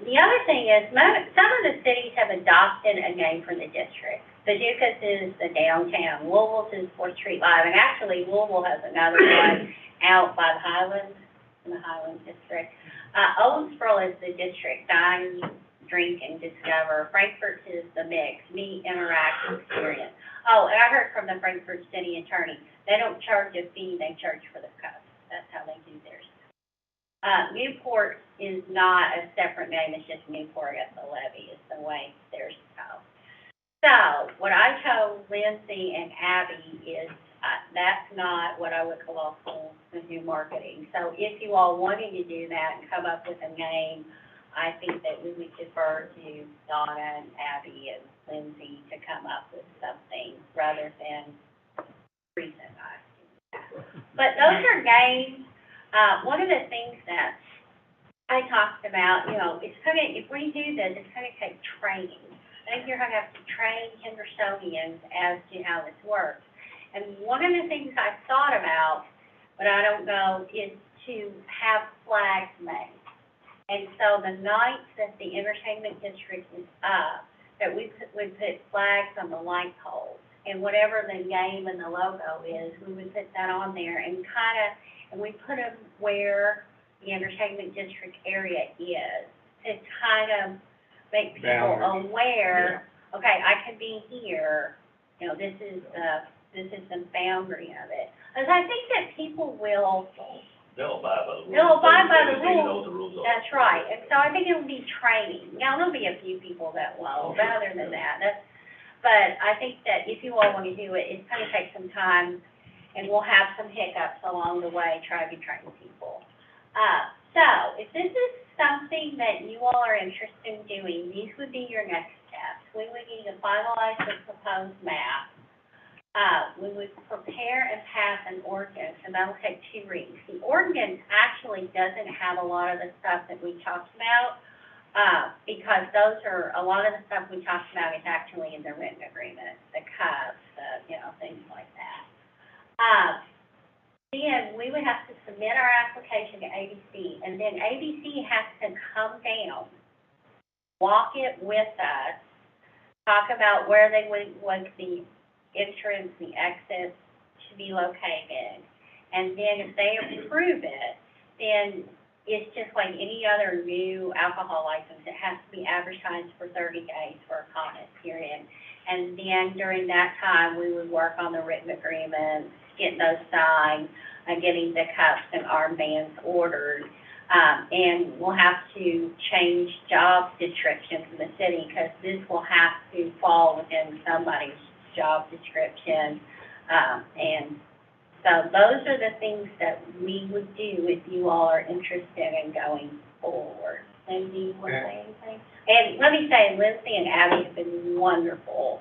The other thing is, some of the cities have adopted a name for the district. Paducah's is the downtown, Louisville's is 4th Street Live, and actually Louisville has another one out by the Highlands, in the Highlands District. Owensboro is the district, dine, drink, and discover. Frankfurt is the mix, meet, interact, experience. Oh, and I heard from the Frankfurt city attorney, they don't charge a fee, they charge for the cups. That's how they do theirs. Newport is not a separate name, it's just Newport at the levee is the way theirs go. So, what I told Lindsay and Abby is, that's not what I would call new marketing. So if you all wanted to do that and come up with a name, I think that we would defer to Donna and Abby and Lindsay to come up with something rather than recent. But those are names. One of the things that I talked about, if we do this, it's gonna take training. I think you're gonna have to train Hendersonians as to how this works. And one of the things I thought about, but I don't know, is to have flags made. And so the nights that the entertainment district is up, that we would put flags on the light poles. And whatever the name and the logo is, we would put that on there and and we put them where the entertainment district area is, to make people aware, okay, I can be here, this is the boundary of it. Because I think that people will, They'll abide by the rules. they'll abide by the They just need to know rules. what the rules are. That's right, and so I think it'll be training. Now, there'll be a few people that won't, but other than that, but I think that if you all want to do it, it's gonna take some time, and we'll have some hiccups along the way, trying to train people. So, if this is something that you all are interested in doing, these would be your next steps. We would need to finalize the proposed map. We would prepare and pass an ordinance, and that'll take 2 readings. The ordinance actually doesn't have a lot of the stuff that we talked about, because a lot of the stuff we talked about is actually in the written agreement, the cuts, things like that. Then we would have to submit our application to ABC, and then ABC has to come down, walk it with us, talk about where they would want the entrance, the exits to be located, and then if they approve it, then it's just like any other new alcohol license. It has to be advertised for 30 days for a comment period. And then during that time, we would work on the written agreements, getting those signed, and getting the cups and armbands ordered. And we'll have to change job descriptions in the city, because this will have to fall within somebody's job description. And so those are the things that we would do if you all are interested in going forward. Lindsay, you want to say anything? And let me say, Lindsay and Abby have been wonderful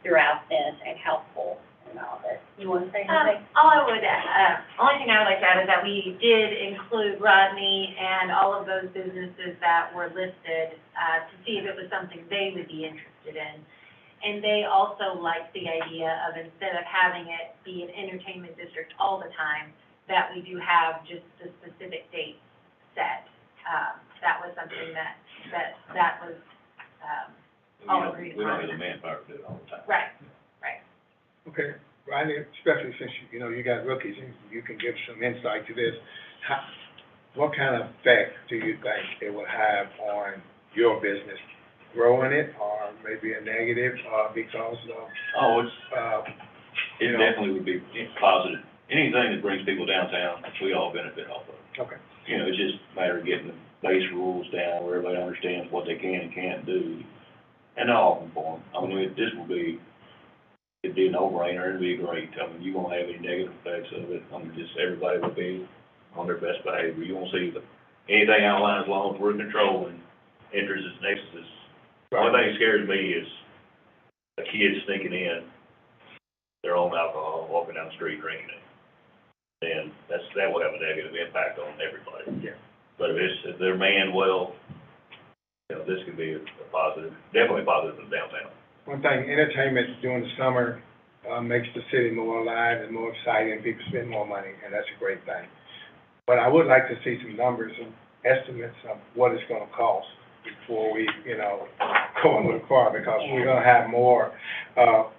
throughout this and helpful in all this. You want to say anything? Only thing I would like to add is that we did include Rodney and all of those businesses that were listed, to see if it was something they would be interested in. And they also liked the idea of, instead of having it be an entertainment district all the time, that we do have just the specific dates set. That was something that was, all agreed We don't upon. have the manpower to do it all the time. Right. Okay, Rodney, especially since, you got rookies, and you can give some insight to this. What kind of effect do you think it will have on your business? Growing it, or maybe a negative, because of, Oh, it definitely would be positive. Anything that brings people downtown, we all benefit off of. okay. It's just a matter of getting the base rules down where everybody understands what they can and can't do, and all conform. It'd be a no-brainer, it'd be great. You won't have any negative effects of it. Just everybody will be on their best behavior. You won't see anything out of line as long as we're controlling entrances and exits. The only thing that scares me is a kid sneaking in their own alcohol, walking down the street drinking it. And that will have a negative impact on everybody. Yeah. But if they're manned well, this could be a positive, definitely positive in downtown. One thing, entertainment during the summer, makes the city more alive and more exciting, people spend more money, and that's a great thing. But I would like to see some numbers and estimates of what it's gonna cost before we, go into the car, because we're gonna have more.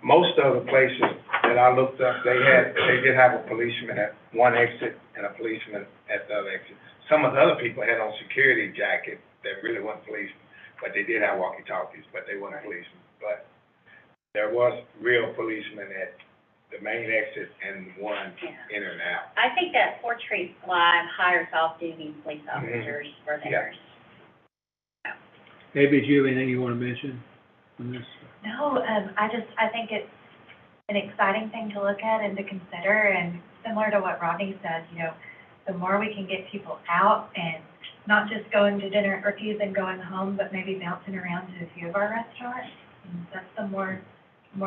Most of the places that I looked up, they did have a policeman at one exit and a policeman at the other exit. Some of the other people had on security jackets that really weren't policemen, but they did have walkie-talkies, but they weren't policemen. But there was real policemen at the main exit and one in and out. I think that 4th Street Live hires off-duty police officers for theirs. Abby, do you have anything you want to mention on this? No, I think it's an exciting thing to look at and to consider, and similar to what Rodney said, the more we can get people out and not just going to dinner or teas and going home, but maybe bouncing around to a few of our restaurants, and that's the more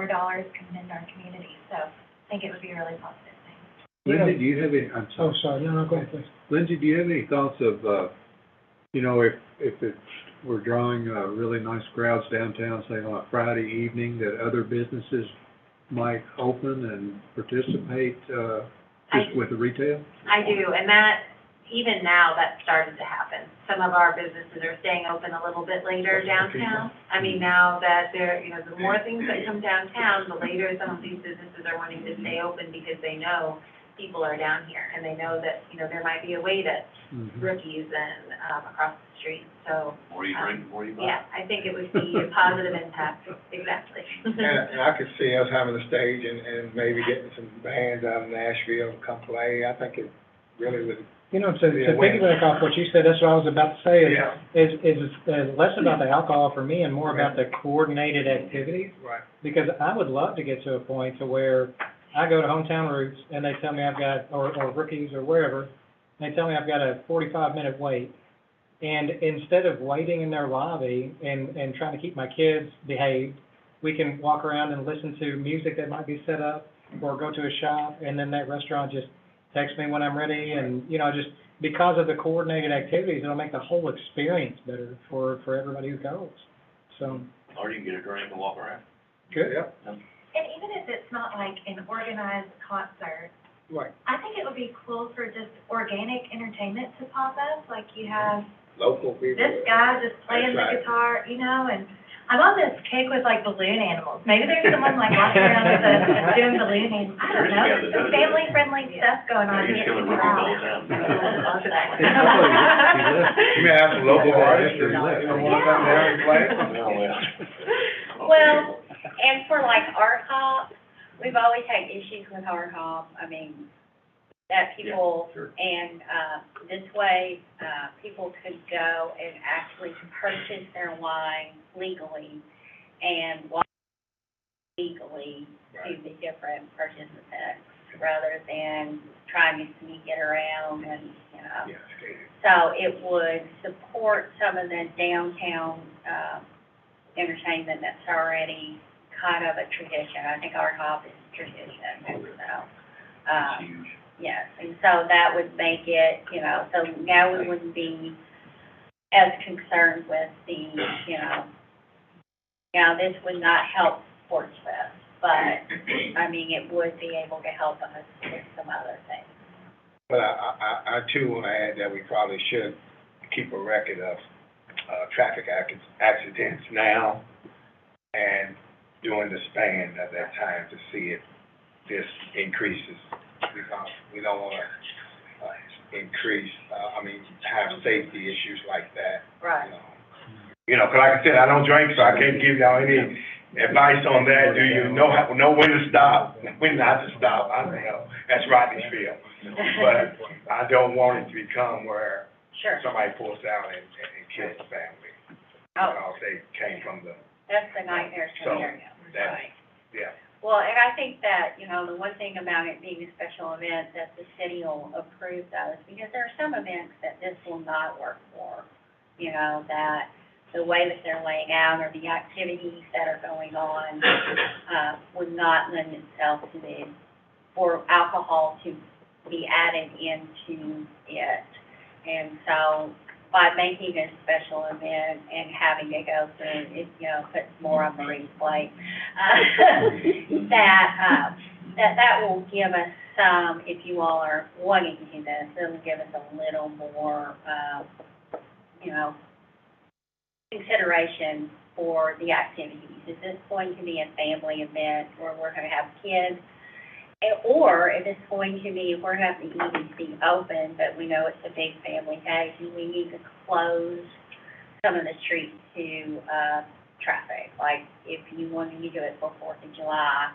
dollars coming into our community, so I think it would be a really positive thing. Lindsay, do you have any, I'm sorry. Oh, sorry, no, go ahead, please. Lindsay, do you have any thoughts of, if we're drawing really nice crowds downtown, say on a Friday evening, that other businesses might open and participate, just with the retail? I do, and that even now, that's started to happen. Some of our businesses are staying open a little bit later downtown. I mean, now that there, you know, the more things that come downtown, the later some of these businesses are wanting to stay open because they know people are down here, and they know that, you know, there might be a wait at Rookies and, across the street, so. More you drink, more you buy. Yeah, I think it would be a positive impact, exactly. And I could see us having a stage and maybe getting some bands out of Nashville to come play. I think it really would. You know, to piggyback off what you said, that's what I was about to say, Yeah. is less about the alcohol for me and more about the coordinated activities. Right. Because I would love to get to a point to where I go to Hometown Roots and they tell me I've got, or Rookies or wherever, they tell me I've got a 45-minute wait. And instead of waiting in their lobby and trying to keep my kids behaved, we can walk around and listen to music that might be set up or go to a shop, and then that restaurant just text me when I'm ready, and, you know, just because of the coordinated activities, it'll make the whole experience better for everybody who goes. So, Or you can get a drink and walk around. good. Yep. And even if it's not like an organized concert, Right. I think it would be cool for just organic entertainment to pop up, like you have Local people. this guy just playing That's the right. guitar, you know, and I'm on this kick with like balloon animals. Maybe there's someone like walking around with a, doing balloon animals. I don't know, there's some family-friendly stuff going on He's here. killing rookies all the time. You may have some local artists that, you know, want to come down and play. Oh, well. Well, and for like art hop, we've always had issues with art hop. I mean, that people, Yeah, sure. and, this way, people could go and actually purchase their wine legally and walk legally to the different participants rather than trying to sneak it around and, you know. Yeah, skating. So it would support some of the downtown, entertainment that's already kind of a tradition. I think art hop is tradition, and so, It's huge. yes, and so that would make it, you know, so now we wouldn't be as concerned with the, you know, this would not help Sports Fest, but, I mean, it would be able to help us with some other things. But I too want to add that we probably should keep a record of, traffic accidents now and during the span of that time to see if this increases, because we don't want to, have safety issues like that. Right. You know, 'cause like I said, I don't drink, so I can't give y'all any advice on that. Do you know when to stop, when not to stop? I don't know. That's Rodney's field. But I don't want it to become where Sure. somebody pulls out and kills the family. Oh, Because they came from the, that's the nightmare So, scenario, that's- right. yeah. Well, and I think that, you know, the one thing about it being a special event, that the city will approve those, because there are some events that this will not work for. You know, that the way that they're laying out or the activities that are going on, would not lend itself to for alcohol to be added into it. And so, by making it a special event and having it go through, it, you know, puts more on Marie's plate. That will give us some, if you all are wanting to do this, it'll give us a little more, you know, consideration for the activities. Is this going to be a family event where we're gonna have kids? Or if it's going to be, if we're having the EDC open, but we know it's a big family day, do we need to close some of the streets to, traffic? Like, if you wanted to do it for 4th of July,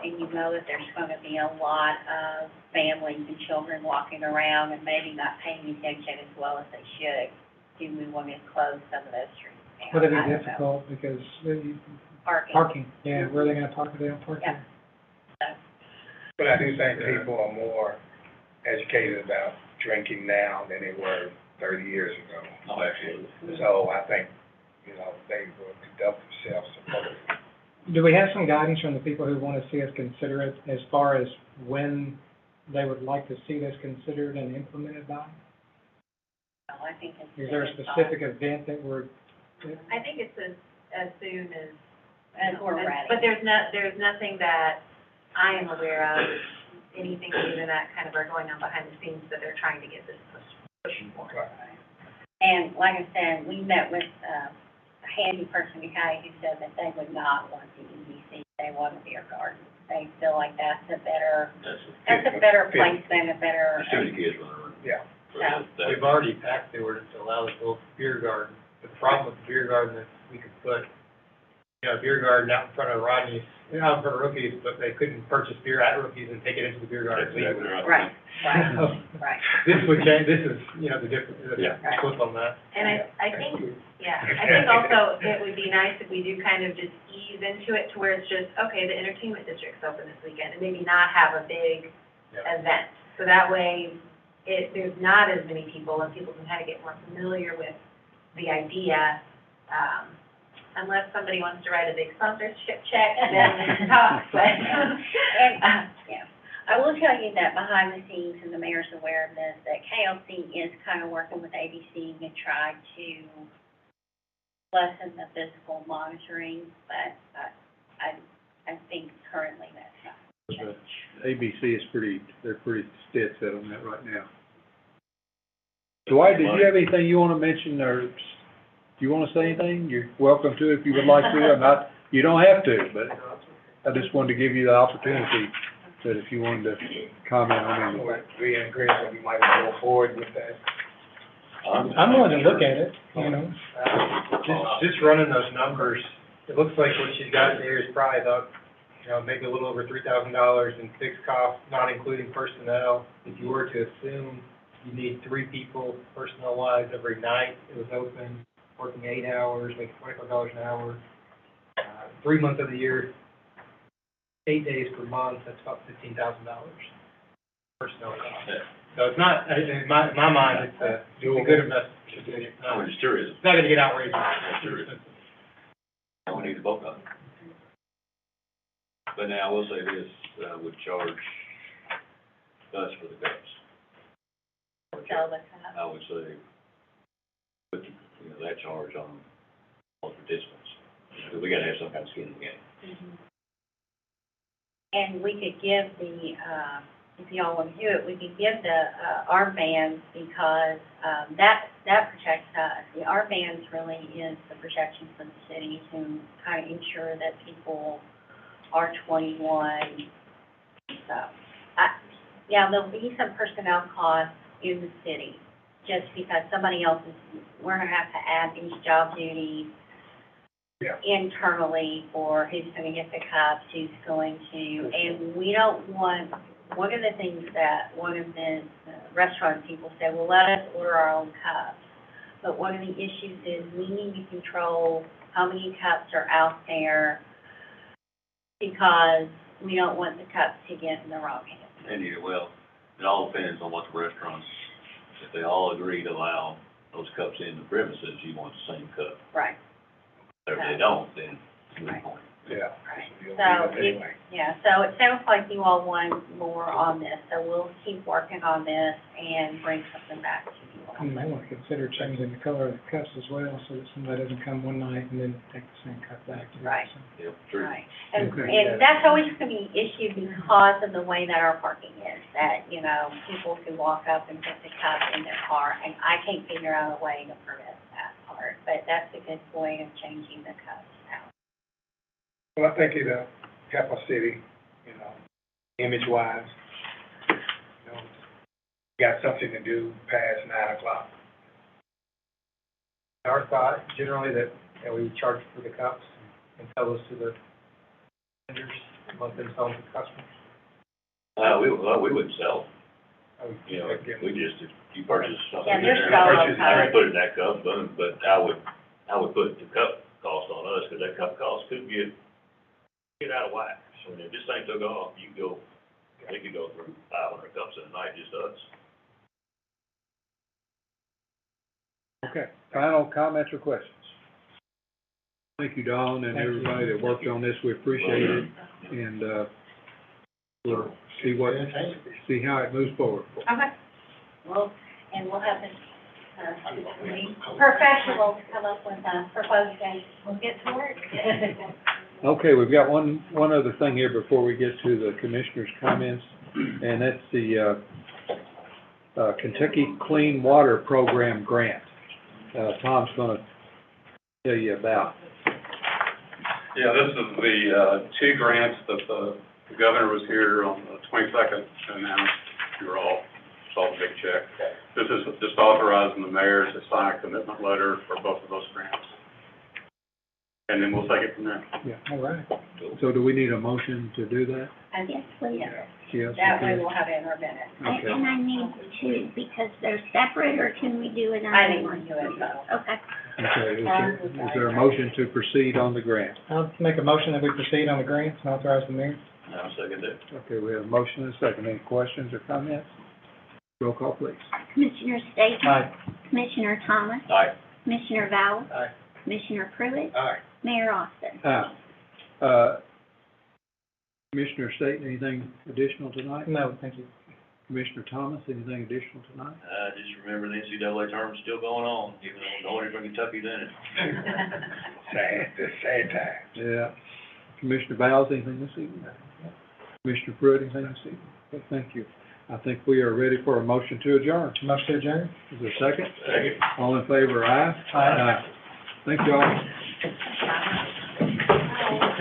and you know that there's gonna be a lot of families and children walking around and maybe not paying attention as well as they should, do we want to close some of those streets down? Would it I be don't know. difficult because Parking. parking, yeah, where are they gonna park if they don't park Yeah. there? But I do think people are more educated about drinking now than they were 30 years ago. Oh, absolutely. So I think, you know, they will conduct themselves appropriately. Do we have some guidance from the people who want to see us consider it as far as when they would like to see this considered and implemented by? So I think it's. Is there a specific event that we're, I think it's as soon as. As we're ready. But there's nothing that I am aware of anything other than that kind of are going on behind the scenes that they're trying to get this pushing for. And like I said, we met with, a handy person guy who said that they would not want the EDC, they want a beer garden. They feel like that's a better placement, a better. There's too many kids running around. Yeah. So that- We've already passed the ordinance to allow the little beer garden. The problem with the beer garden is we could put, a beer garden out in front of Rodney's, out in front of Rookies, but they couldn't purchase beer at Rookies and take it into the beer garden. That's exactly right. Right, right. This would change, this is, the difference, the Yeah. flip on that. And I think, I think also it would be nice if we do kind of just ease into it to where it's just, okay, the entertainment district's open this weekend, and maybe not have a big event. So that way, there's not as many people, and people can kind of get more familiar with the idea, unless somebody wants to write a big sponsorship check, and then talk, but. I will tell you that behind the scenes, and the mayor's aware of this, that KLC is kind of working with ABC to try to lessen the physical monitoring, but I think currently that's not. But ABC is they're pretty dead set on that right now. Dwight, did you have anything you want to mention, or do you want to say anything? You're welcome to if you would like to, or not. You don't have to, but I just wanted to give you the opportunity, that if you wanted to comment on anything. We in agreement that we might go forward with that. I'm willing to look at it, just running those numbers, it looks like what she's got there is probably about, maybe a little over $3,000 in fixed costs, not including personnel. If you were to assume you need 3 people personnel-wise every night, it was open, working 8 hours, making $25 an hour. 3 months of the year, 8 days per month, that's about $15,000 personnel costs. So it's not, in my mind, it's a good investment. It's Oh, not, it's tourism. it's not gonna get outrageous. Tourism. We need the boat up. But now, I will say this, would charge us for the cups. Sell the cup. I would say, put, that charge on all participants. Because we gotta have some kind of skin in the game. Mhm. And we could give the, if y'all want to do it, we could give the, armbands, because, that protects us. The armbands really is the protection for the city to kind of ensure that people are 21. So, there'll be some personnel costs in the city, just because somebody else we're gonna have to add these job duties internally for who's gonna get the cups, who's going to, and we don't want, one of the things that one of the restaurant people said, well, let us order our own cups. But one of the issues is we need to control how many cups are out there, because we don't want the cups to get in the wrong hands. And well, it all depends on what the restaurants, if they all agree to allow those cups in the premises, you want the same cup. Right. If they don't, then it's a moot point. Yeah. Right. You'll So, need it anyway. so it sounds like you all want more on this, so we'll keep working on this and bring something back to you all. You may want to consider changing the color of the cups as well, so that somebody doesn't come one night and then take the same cup back. Right. Yep, true. Right, and, Okay. and that's always gonna be an issue because of the way that our parking is, that, people can walk up and put the cup in their car, and I can't figure out a way to prevent that part, but that's a good way of changing the cups out. Well, I think it'll help our city, image-wise. Got something to do past 9 o'clock. Our thought generally that, we charge for the cups and sell those to the vendors, let them sell them to customers. We wouldn't sell. We just, if you purchase something. Yeah, there's there, solo I would cups. put it in that cup, but I would put the cup cost on us, because that cup cost could get out of whack. So if this thing took off, they could go through 500 cups in a night, just us. Okay, final comments or questions? Thank you, Don, and everybody that worked on this, we appreciate it, and, we'll see how it moves forward. Okay. Well, and we'll have the, professionals come up with a proposed date. We'll get to work. Okay, we've got one other thing here before we get to the commissioners' comments, and that's the, Kentucky Clean Water Program grant. Tom's gonna tell you about. Yeah, this is the, two grants that the governor was here on the 22nd to announce. You were all, saw the big check. This is just authorizing the mayor to sign a commitment letter for both of those grants. And then we'll take it from there. Yeah, all right. So do we need a motion to do that? Yes, please. Yes. That way okay. we'll have it in our minutes. Okay. And I need two, because they're separate, or can we do it on I think one? we do it both. Okay. Okay, is there a motion to proceed on the grant? I'll make a motion that we proceed on the grants and authorize the mayor. I'll second that. Okay, we have a motion and a second. Any questions or comments? Roll call, please. Commissioner Staton? Aye. Commissioner Thomas? Aye. Commissioner Vowell? Aye. Commissioner Pruitt? Aye. Mayor Austin? Commissioner Staton, anything additional tonight? No, thank you. Commissioner Thomas, anything additional tonight? Just remember the NCAA tournament's still going on, even though nobody from Kentucky's in it. Sad time. Yeah. Commissioner Bowles, anything this evening? Commissioner Pruitt, anything this evening? Okay, thank you. I think we are ready for a motion to adjourn. Motion to adjourn? Is there a second? Second. All in favor, aye? Aye. Thank you all.